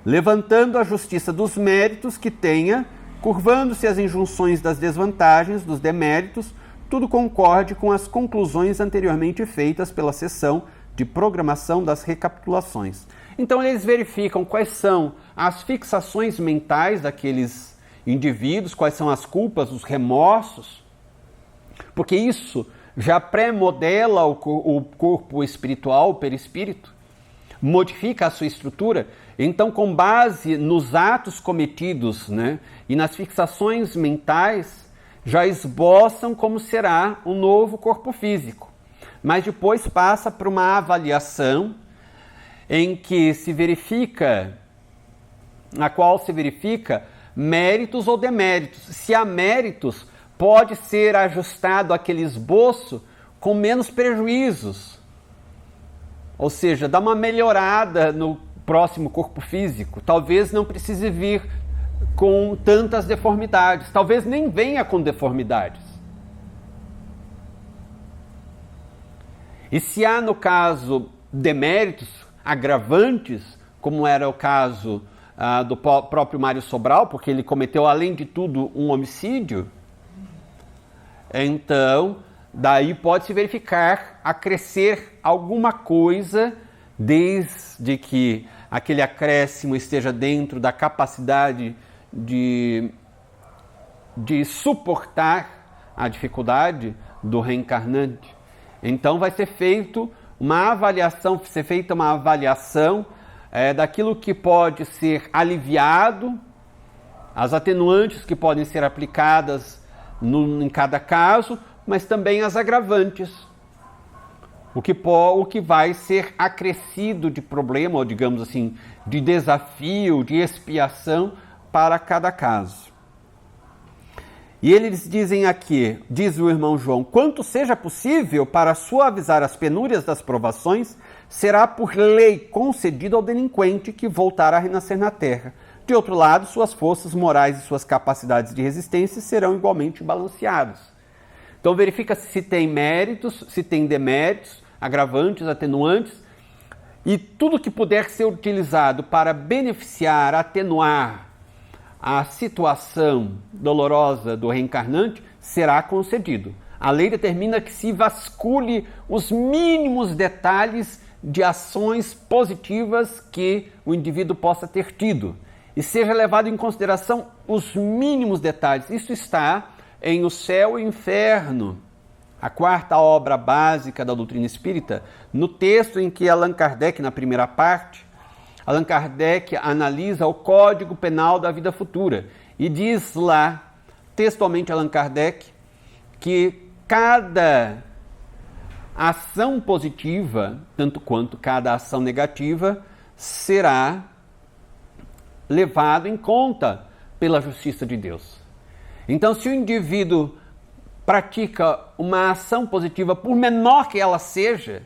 levantando a justiça dos méritos que tenha, curvando-se as injunções das desvantagens, dos deméritos, tudo concorde com as conclusões anteriormente feitas pela sessão de programação das recapitulações. Então eles verificam quais são as fixações mentais daqueles indivíduos, quais são as culpas, os remorsos, porque isso já pré-modela o corpo espiritual, o perispírito, modifica a sua estrutura. Então, com base nos atos cometidos, né, e nas fixações mentais, já esboçam como será o novo corpo físico. Mas depois passa por uma avaliação em que se verifica, na qual se verifica méritos ou deméritos. Se há méritos, pode ser ajustado aquele esboço com menos prejuízos. Ou seja, dá uma melhorada no próximo corpo físico. Talvez não precise vir com tantas deformidades. Talvez nem venha com deformidades. E se há, no caso, deméritos, agravantes, como era o caso do próprio Mário Sobral, porque ele cometeu, além de tudo, um homicídio, então, daí pode-se verificar a crescer alguma coisa, desde que aquele acréscimo esteja dentro da capacidade de suportar a dificuldade do reencarnante. Então vai ser feita uma avaliação daquilo que pode ser aliviado, as atenuantes que podem ser aplicadas em cada caso, mas também as agravantes. O que vai ser acrescido de problema, ou digamos assim, de desafio, de expiação para cada caso. E eles dizem aqui, diz o irmão João, quanto seja possível para suavizar as penúrias das provações, será por lei concedido ao delinquente que voltar a renascer na terra. De outro lado, suas forças morais e suas capacidades de resistência serão igualmente balanceadas. Então verifica-se se tem méritos, se tem deméritos, agravantes, atenuantes, e tudo que puder ser utilizado para beneficiar, atenuar a situação dolorosa do reencarnante será concedido. A lei determina que se vasculhe os mínimos detalhes de ações positivas que o indivíduo possa ter tido e seja levado em consideração os mínimos detalhes. Isso está em O Céu e o Inferno, a quarta obra básica da doutrina espírita, no texto em que Allan Kardec, na primeira parte, Allan Kardec analisa o Código Penal da Vida Futura e diz lá, textualmente Allan Kardec, que cada ação positiva, tanto quanto cada ação negativa, será levado em conta pela justiça de Deus. Então, se o indivíduo pratica uma ação positiva, por menor que ela seja,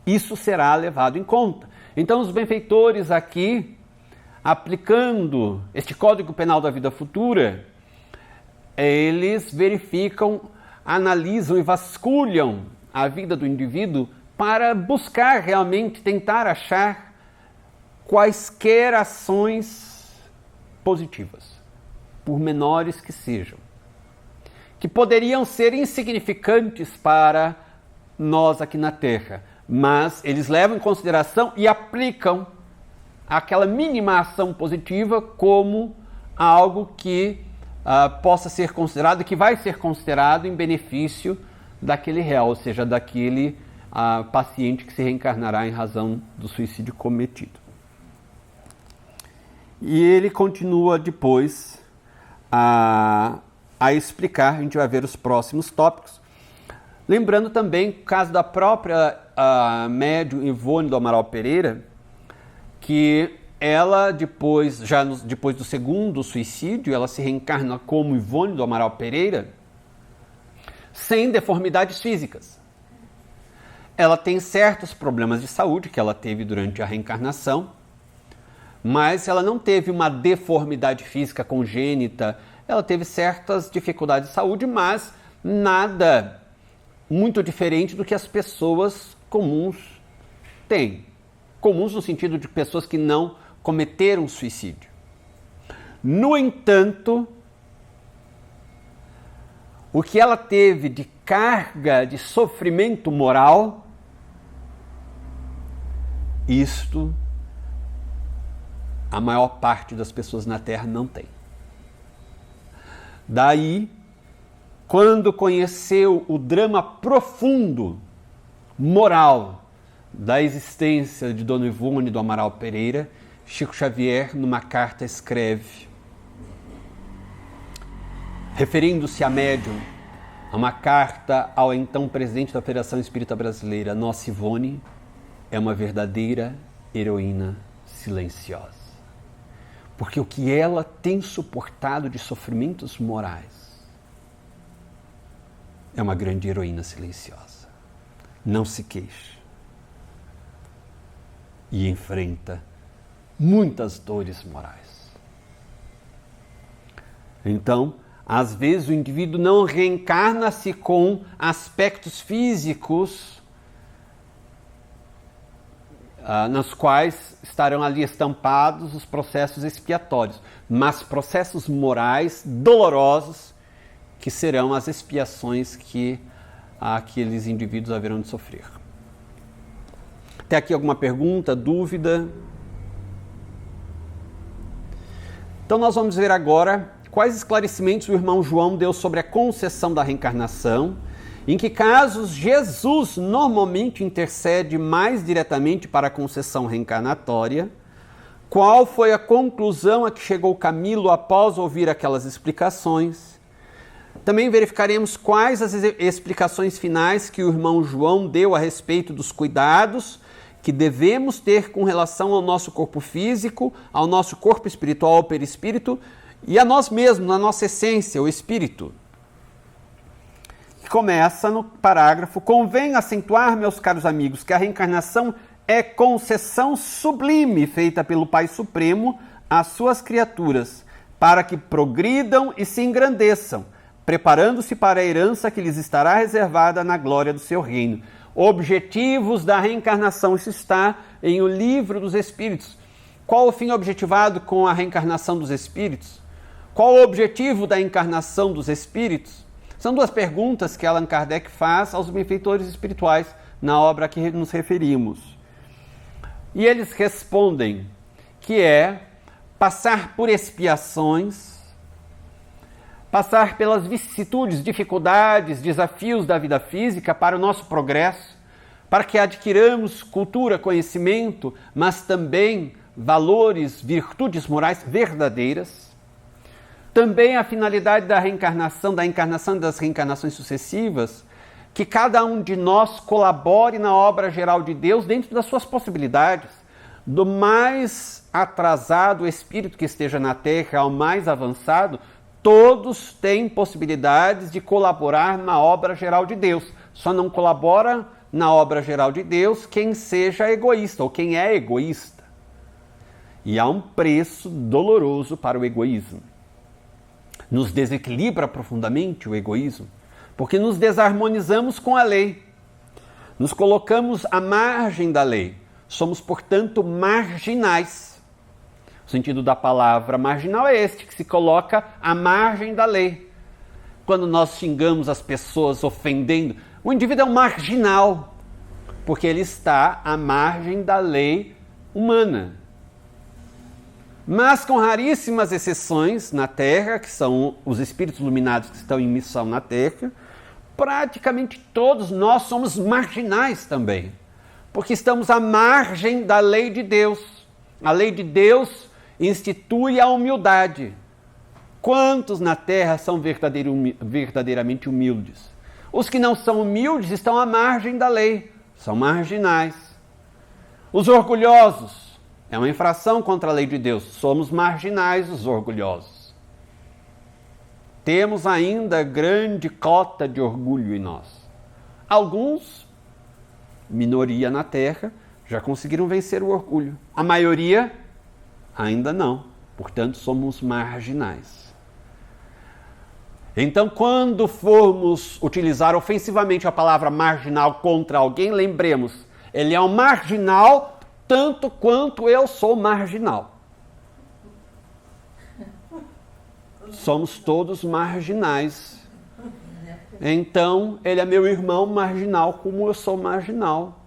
isso será levado em conta. Então, os benfeitores aqui, aplicando este Código Penal da Vida Futura, eles verificam, analisam e vasculham a vida do indivíduo para buscar realmente, tentar achar quaisquer ações positivas, por menores que sejam, que poderiam ser insignificantes para nós aqui na Terra, mas eles levam em consideração e aplicam aquela mínima ação positiva como algo que possa ser considerado, que vai ser considerado em benefício daquele réu, ou seja, daquele paciente que se reencarnará em razão do suicídio cometido. E ele continua depois a explicar, a gente vai ver os próximos tópicos. Lembrando também o caso da própria médium Ivone do Amaral Pereira, que ela depois do segundo suicídio, ela se reencarna como Ivone do Amaral Pereira, sem deformidades físicas. Ela tem certos problemas de saúde que ela teve durante a reencarnação, mas ela não teve uma deformidade física congênita, ela teve certas dificuldades de saúde, mas nada muito diferente do que as pessoas comuns têm. Comuns no sentido de pessoas que não cometeram suicídio. No entanto, o que ela teve de carga de sofrimento moral, isto a maior parte das pessoas na Terra não tem. Daí, quando conheceu o drama profundo, moral, da existência de Dona Ivone do Amaral Pereira, Chico Xavier, numa carta, escreve, referindo-se a médium, a uma carta ao então presidente da Federação Espírita Brasileira, Nossa Ivone é uma verdadeira heroína silenciosa. Porque o que ela tem suportado de sofrimentos morais é uma grande heroína silenciosa. Não se queixa. E enfrenta muitas dores morais. Então, às vezes o indivíduo não reencarna-se com aspectos físicos nos quais estarão ali estampados os processos expiatórios, mas processos morais dolorosos que serão as expiações que aqueles indivíduos haverão de sofrer. Tem aqui alguma pergunta, dúvida? Então nós vamos ver agora quais esclarecimentos o irmão João deu sobre a concessão da reencarnação, em que casos Jesus normalmente intercede mais diretamente para a concessão reencarnatória, qual foi a conclusão a que chegou Camilo após ouvir aquelas explicações. Também verificaremos quais as explicações finais que o irmão João deu a respeito dos cuidados que devemos ter com relação ao nosso corpo físico, ao nosso corpo espiritual, ao perispírito, e a nós mesmos, na nossa essência, o espírito. Começa no parágrafo: convém acentuar, meus caros amigos, que a reencarnação é concessão sublime feita pelo Pai Supremo às suas criaturas, para que progridam e se engrandeçam, preparando-se para a herança que lhes estará reservada na glória do seu reino. Objetivos da reencarnação, isso está em O Livro dos Espíritos. Qual o fim objetivado com a reencarnação dos espíritos? Qual o objetivo da encarnação dos espíritos? São duas perguntas que Allan Kardec faz aos benfeitores espirituais na obra a que nos referimos. E eles respondem que é passar por expiações, passar pelas vicissitudes, dificuldades, desafios da vida física para o nosso progresso, para que adquiramos cultura, conhecimento, mas também valores, virtudes morais verdadeiras. Também a finalidade da reencarnação e das reencarnações sucessivas, que cada um de nós colabore na obra geral de Deus dentro das suas possibilidades, do mais atrasado espírito que esteja na Terra ao mais avançado, todos têm possibilidades de colaborar na obra geral de Deus. Só não colabora na obra geral de Deus quem seja egoísta ou quem é egoísta. E há um preço doloroso para o egoísmo. Nos desequilibra profundamente o egoísmo, porque nos desarmonizamos com a lei, nos colocamos à margem da lei, somos, portanto, marginais. O sentido da palavra marginal é este, que se coloca à margem da lei. Quando nós xingamos as pessoas ofendendo, o indivíduo é um marginal, porque ele está à margem da lei humana. Mas com raríssimas exceções na Terra, que são os espíritos iluminados que estão em missão na Terra, praticamente todos nós somos marginais também, porque estamos à margem da lei de Deus. A lei de Deus institui a humildade. Quantos na Terra são verdadeiramente humildes? Os que não são humildes estão à margem da lei, são marginais. Os orgulhosos, é uma infração contra a lei de Deus, somos marginais os orgulhosos. Temos ainda grande cota de orgulho em nós. Alguns, minoria na Terra, já conseguiram vencer o orgulho. A maioria, ainda não. Portanto, somos marginais. Então, quando formos utilizar ofensivamente a palavra marginal contra alguém, lembremos, ele é um marginal tanto quanto eu sou marginal. Somos todos marginais. Então, ele é meu irmão marginal como eu sou marginal.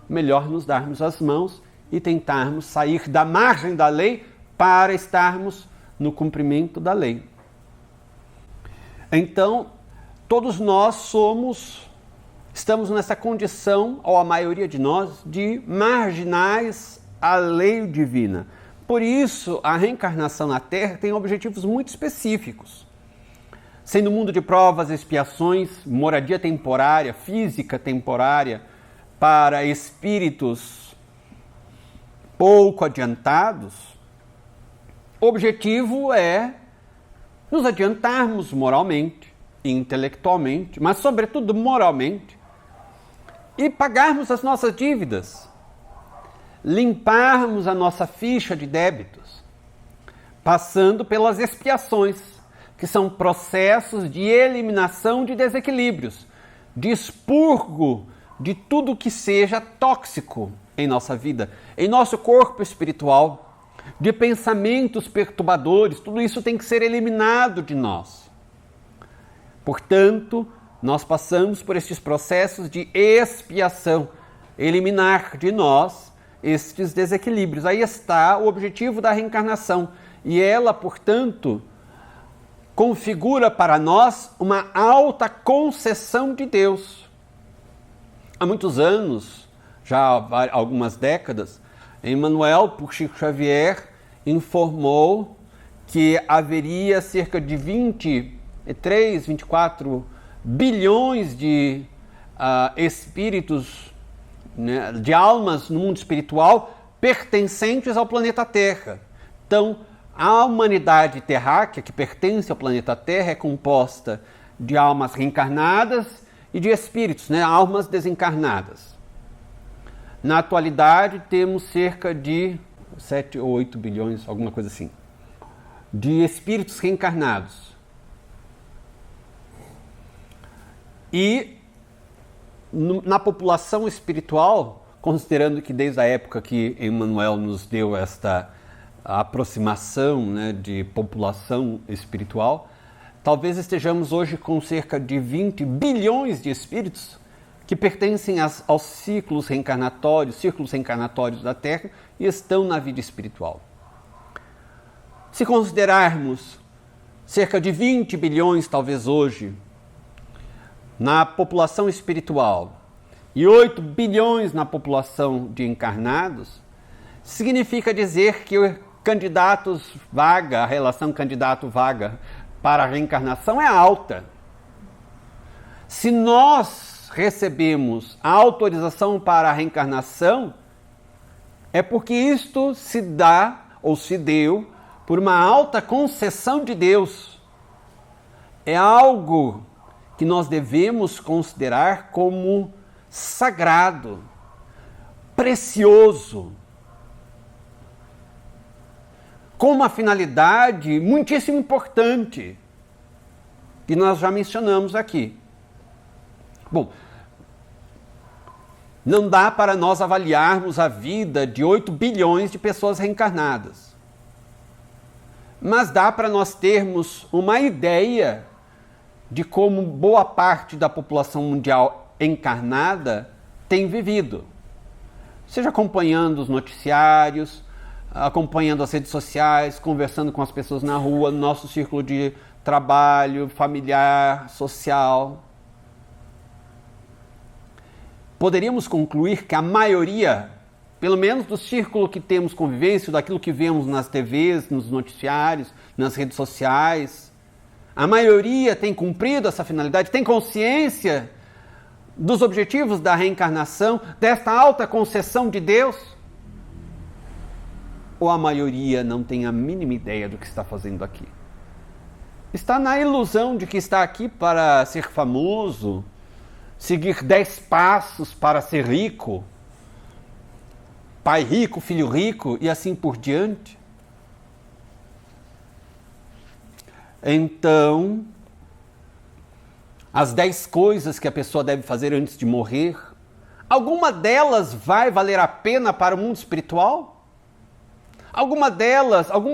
Melhor nos darmos as mãos e tentarmos sair da margem da lei para estarmos no cumprimento da lei. Então, todos nós estamos nessa condição, ou a maioria de nós, de marginais à lei divina. Por isso, a reencarnação na Terra tem objetivos muito específicos. Sendo um mundo de provas, expiações, moradia temporária, física temporária, para espíritos pouco adiantados, o objetivo é nos adiantarmos moralmente, intelectualmente, mas sobretudo moralmente, e pagarmos as nossas dívidas, limparmos a nossa ficha de débitos, passando pelas expiações, que são processos de eliminação de desequilíbrios, de expurgo de tudo que seja tóxico em nossa vida, em nosso corpo espiritual, de pensamentos perturbadores, tudo isso tem que ser eliminado de nós. Portanto, nós passamos por estes processos de expiação, eliminar de nós estes desequilíbrios. Aí está o objetivo da reencarnação. E ela, portanto, configura para nós uma alta concessão de Deus. Há muitos anos, já há algumas décadas, Emmanuel, por Chico Xavier, informou que haveria cerca de 23, 24 bilhões de espíritos, né, de almas no mundo espiritual pertencentes ao planeta Terra. Então, a humanidade terráquea, que pertence ao planeta Terra, é composta de almas reencarnadas e de espíritos, né, almas desencarnadas. Na atualidade, temos cerca de 7 ou 8 bilhões, alguma coisa assim, de espíritos reencarnados. E na população espiritual, considerando que desde a época que Emmanuel nos deu esta aproximação, né, de população espiritual, talvez estejamos hoje com cerca de 20 bilhões de espíritos que pertencem aos círculos reencarnatórios da Terra e estão na vida espiritual. Se considerarmos cerca de 20 bilhões, talvez hoje, na população espiritual e 8 bilhões na população de encarnados, significa dizer que o a relação candidato-vaga para a reencarnação é alta. Se nós recebemos a autorização para a reencarnação, é porque isto se dá ou se deu por uma alta concessão de Deus. É algo que nós devemos considerar como sagrado, precioso, com uma finalidade muitíssimo importante, que nós já mencionamos aqui. Bom, não dá para nós avaliarmos a vida de 8 bilhões de pessoas reencarnadas. Mas dá para nós termos uma ideia de como boa parte da população mundial encarnada tem vivido. Seja acompanhando os noticiários, acompanhando as redes sociais, conversando com as pessoas na rua, no nosso círculo de trabalho, familiar, social. Poderíamos concluir que a maioria, pelo menos do círculo que temos convivência, daquilo que vemos nas TVs, nos noticiários, nas redes sociais, a maioria tem cumprido essa finalidade, tem consciência dos objetivos da reencarnação, desta alta concessão de Deus? Ou a maioria não tem a mínima ideia do que está fazendo aqui? Está na ilusão de que está aqui para ser famoso, seguir 10 passos para ser rico, pai rico, filho rico e assim por diante. Então, as 10 coisas que a pessoa deve fazer antes de morrer, alguma delas vai valer a pena para o mundo espiritual? Alguma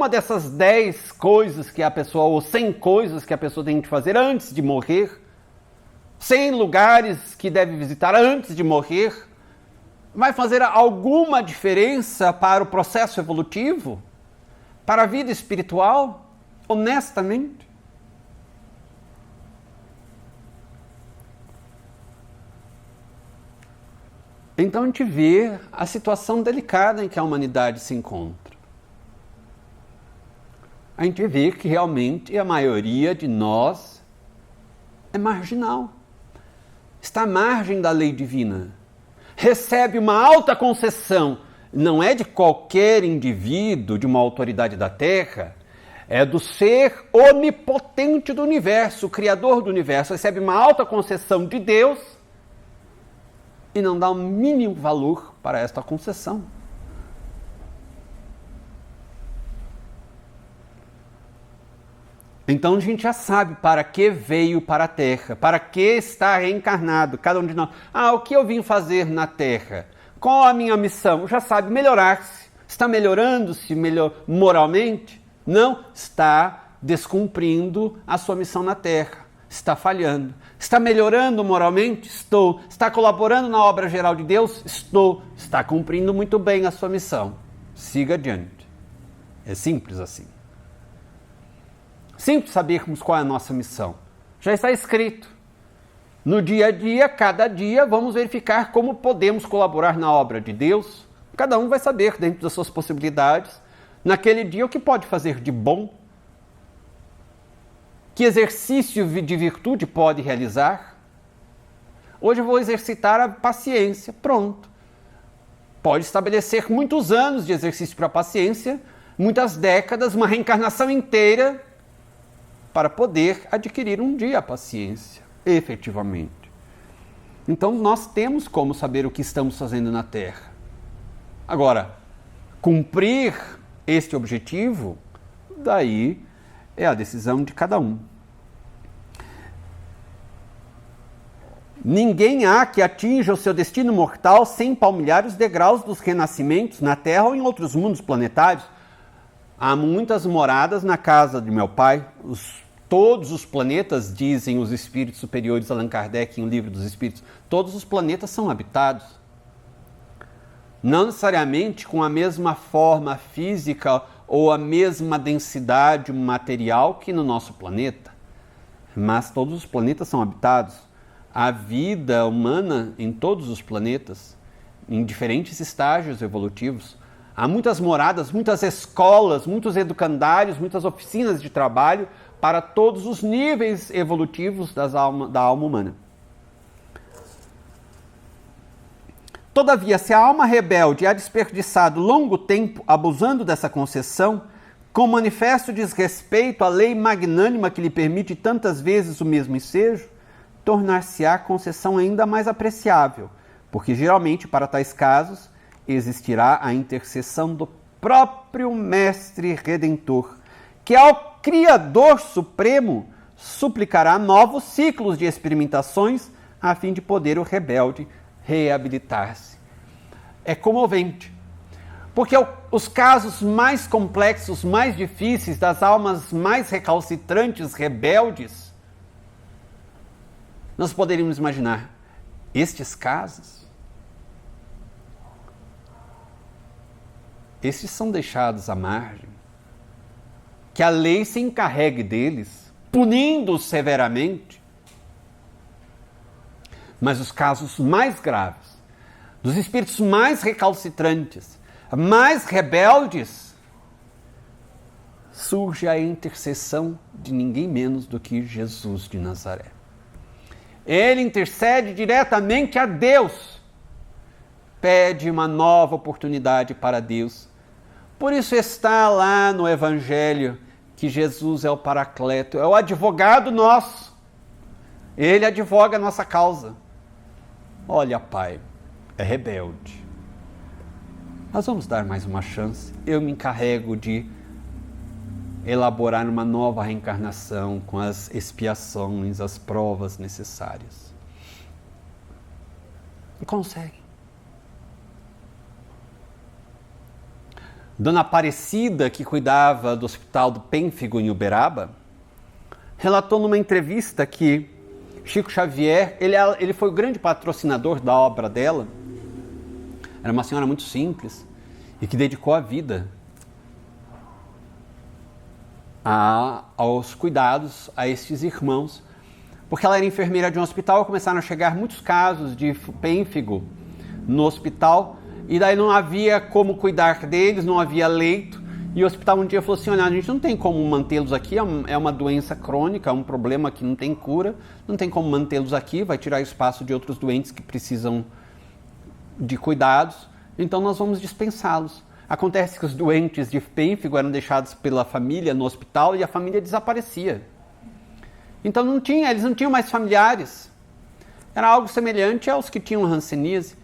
dessas 10 coisas que a pessoa, ou 100 coisas que a pessoa tem que fazer antes de morrer, 100 lugares que deve visitar antes de morrer, vai fazer alguma diferença para o processo evolutivo? Para a vida espiritual? Honestamente? Então a gente vê a situação delicada em que a humanidade se encontra. A gente vê que realmente a maioria de nós é marginal. Está à margem da lei divina. Recebe uma alta concessão. Não é de qualquer indivíduo, de uma autoridade da Terra, é do ser onipotente do universo, o Criador do universo. Recebe uma alta concessão de Deus e não dá o mínimo valor para esta concessão. Então a gente já sabe para que veio para a Terra, para que está reencarnado, cada um de nós. O que eu vim fazer na Terra? Qual a minha missão? Já sabe, melhorar-se. Está melhorando-se moralmente? Não, está descumprindo a sua missão na Terra. Está falhando. Está melhorando moralmente? Estou. Está colaborando na obra geral de Deus? Estou. Está cumprindo muito bem a sua missão. Siga adiante. É simples assim. Simples sabermos qual é a nossa missão. Já está escrito. No dia a dia, cada dia, vamos verificar como podemos colaborar na obra de Deus. Cada um vai saber, dentro das suas possibilidades, naquele dia, o que pode fazer de bom. Que exercício de virtude pode realizar. Hoje eu vou exercitar a paciência. Pronto. Pode estabelecer muitos anos de exercício para a paciência, muitas décadas, uma reencarnação inteira, para poder adquirir um dia a paciência, efetivamente. Então, nós temos como saber o que estamos fazendo na Terra. Agora, cumprir este objetivo, daí é a decisão de cada um. Ninguém há que atinja o seu destino mortal sem palmilhar os degraus dos renascimentos na Terra ou em outros mundos planetários. Há muitas moradas na casa de meu pai. Todos os planetas, dizem os espíritos superiores, Allan Kardec, em O Livro dos Espíritos, todos os planetas são habitados. Não necessariamente com a mesma forma física ou a mesma densidade material que no nosso planeta, mas todos os planetas são habitados. A vida humana em todos os planetas, em diferentes estágios evolutivos. Há muitas moradas, muitas escolas, muitos educandários, muitas oficinas de trabalho para todos os níveis evolutivos da alma humana. Todavia, se a alma rebelde há desperdiçado longo tempo abusando dessa concessão, com manifesto desrespeito à lei magnânima que lhe permite tantas vezes o mesmo ensejo, tornar-se-á a concessão ainda mais apreciável, porque geralmente para tais casos existirá a intercessão do próprio Mestre Redentor, que ao Criador Supremo suplicará novos ciclos de experimentações a fim de poder o rebelde reabilitar-se. É comovente, porque os casos mais complexos, mais difíceis, das almas mais recalcitrantes, rebeldes, nós poderíamos imaginar estes casos. esses são deixados à margem. Que a lei se encarregue deles, punindo-os severamente. Mas os casos mais graves, dos espíritos mais recalcitrantes, mais rebeldes, surge a intercessão de ninguém menos do que Jesus de Nazaré. Ele intercede diretamente a Deus, pede uma nova oportunidade para Deus. Por isso está lá no Evangelho que Jesus é o Paracleto, é o advogado nosso. Ele advoga a nossa causa. Olha, Pai, é rebelde. Nós vamos dar mais uma chance. Eu me encarrego de elaborar uma nova reencarnação com as expiações, as provas necessárias. E consegue. Dona Aparecida, que cuidava do Hospital do Pênfigo em Uberaba, relatou numa entrevista que Chico Xavier, ele foi o grande patrocinador da obra dela. Era uma senhora muito simples e que dedicou a vida aos cuidados a estes irmãos. Porque ela era enfermeira de um hospital, começaram a chegar muitos casos de pênfigo no hospital, e daí não havia como cuidar deles, não havia leito, e o hospital um dia falou assim: olha, a gente não tem como mantê-los aqui, é uma doença crônica, é um problema que não tem cura, não tem como mantê-los aqui, vai tirar espaço de outros doentes que precisam de cuidados, então nós vamos dispensá-los. Acontece que os doentes de pênfigo eram deixados pela família no hospital e a família desaparecia. Então eles não tinham mais familiares. Era algo semelhante aos que tinham hanseníase.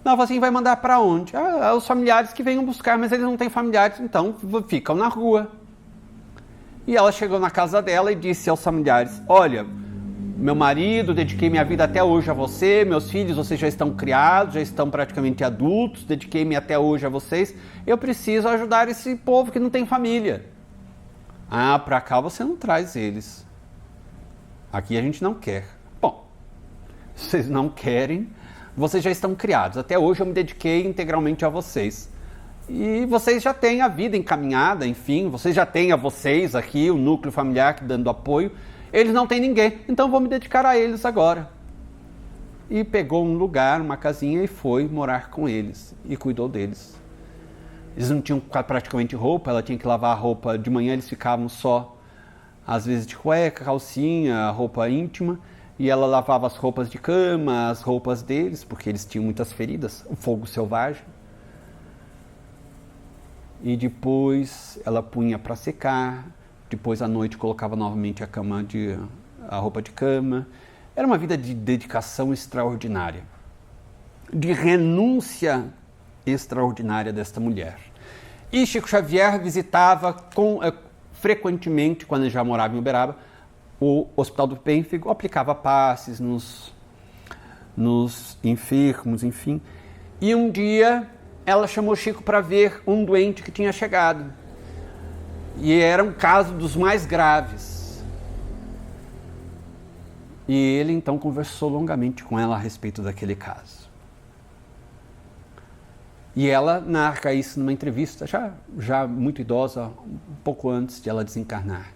Não, assim, vai mandar para onde? Os familiares que venham buscar, mas eles não têm familiares, então ficam na rua. E ela chegou na casa dela e disse aos familiares: olha, meu marido, dediquei minha vida até hoje a você, meus filhos, vocês já estão criados, já estão praticamente adultos, dediquei-me até hoje a vocês, eu preciso ajudar esse povo que não tem família. Para cá você não traz eles. Aqui a gente não quer. Bom, vocês não querem, vocês já estão criados. Até hoje eu me dediquei integralmente a vocês. E vocês já têm a vida encaminhada, enfim, vocês já têm a vocês aqui, o núcleo familiar dando apoio. Eles não têm ninguém, então vou me dedicar a eles agora. E pegou um lugar, uma casinha, e foi morar com eles. E cuidou deles. Eles não tinham praticamente roupa, ela tinha que lavar a roupa. De manhã eles ficavam só, às vezes de cueca, calcinha, roupa íntima. E ela lavava as roupas de cama, as roupas deles, porque eles tinham muitas feridas, o fogo selvagem. E depois ela punha para secar. Depois à noite colocava novamente a roupa de cama. Era uma vida de dedicação extraordinária, de renúncia extraordinária desta mulher. E Chico Xavier visitava frequentemente, quando ele já morava em Uberaba, o Hospital do Pênfigo, aplicava passes nos enfermos, enfim. E um dia ela chamou Chico para ver um doente que tinha chegado. E era um caso dos mais graves. E ele então conversou longamente com ela a respeito daquele caso. E ela narra isso numa entrevista, já muito idosa, um pouco antes de ela desencarnar.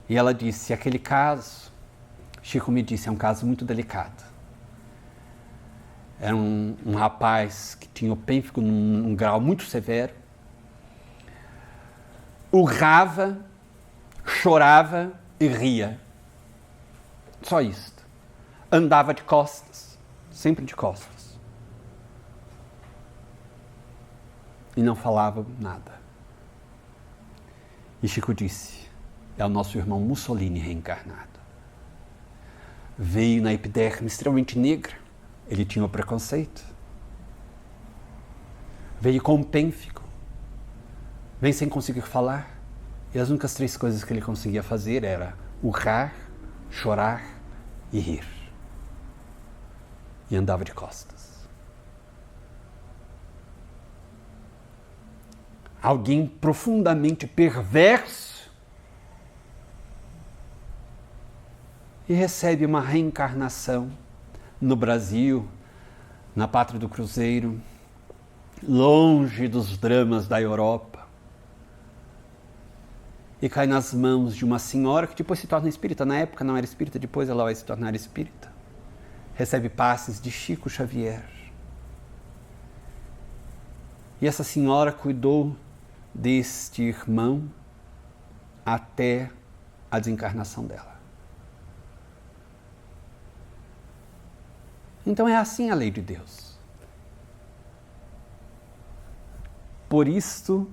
E ela disse: aquele caso, Chico me disse, é um caso muito delicado. Era um rapaz que tinha o pênfigo num grau muito severo, urrava, chorava e ria. Só isto. Andava de costas, sempre de costas. E não falava nada. E Chico disse: é o nosso irmão Mussolini reencarnado. Veio na epiderme extremamente negra, ele tinha o preconceito. Veio com um pênfigo, vem sem conseguir falar, e as únicas 3 coisas que ele conseguia fazer era urrar, chorar e rir. E andava de costas. Alguém profundamente perverso e recebe uma reencarnação no Brasil, na Pátria do Cruzeiro, longe dos dramas da Europa, e cai nas mãos de uma senhora que depois se torna espírita. Na época não era espírita, depois ela vai se tornar espírita. Recebe passes de Chico Xavier. E essa senhora cuidou deste irmão até a desencarnação dela. Então é assim a lei de Deus. Por isto,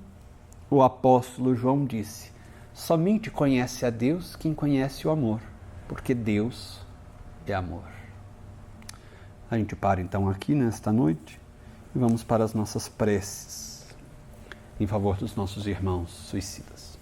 o apóstolo João disse: somente conhece a Deus quem conhece o amor, porque Deus é amor. A gente para então aqui nesta noite e vamos para as nossas preces em favor dos nossos irmãos suicidas.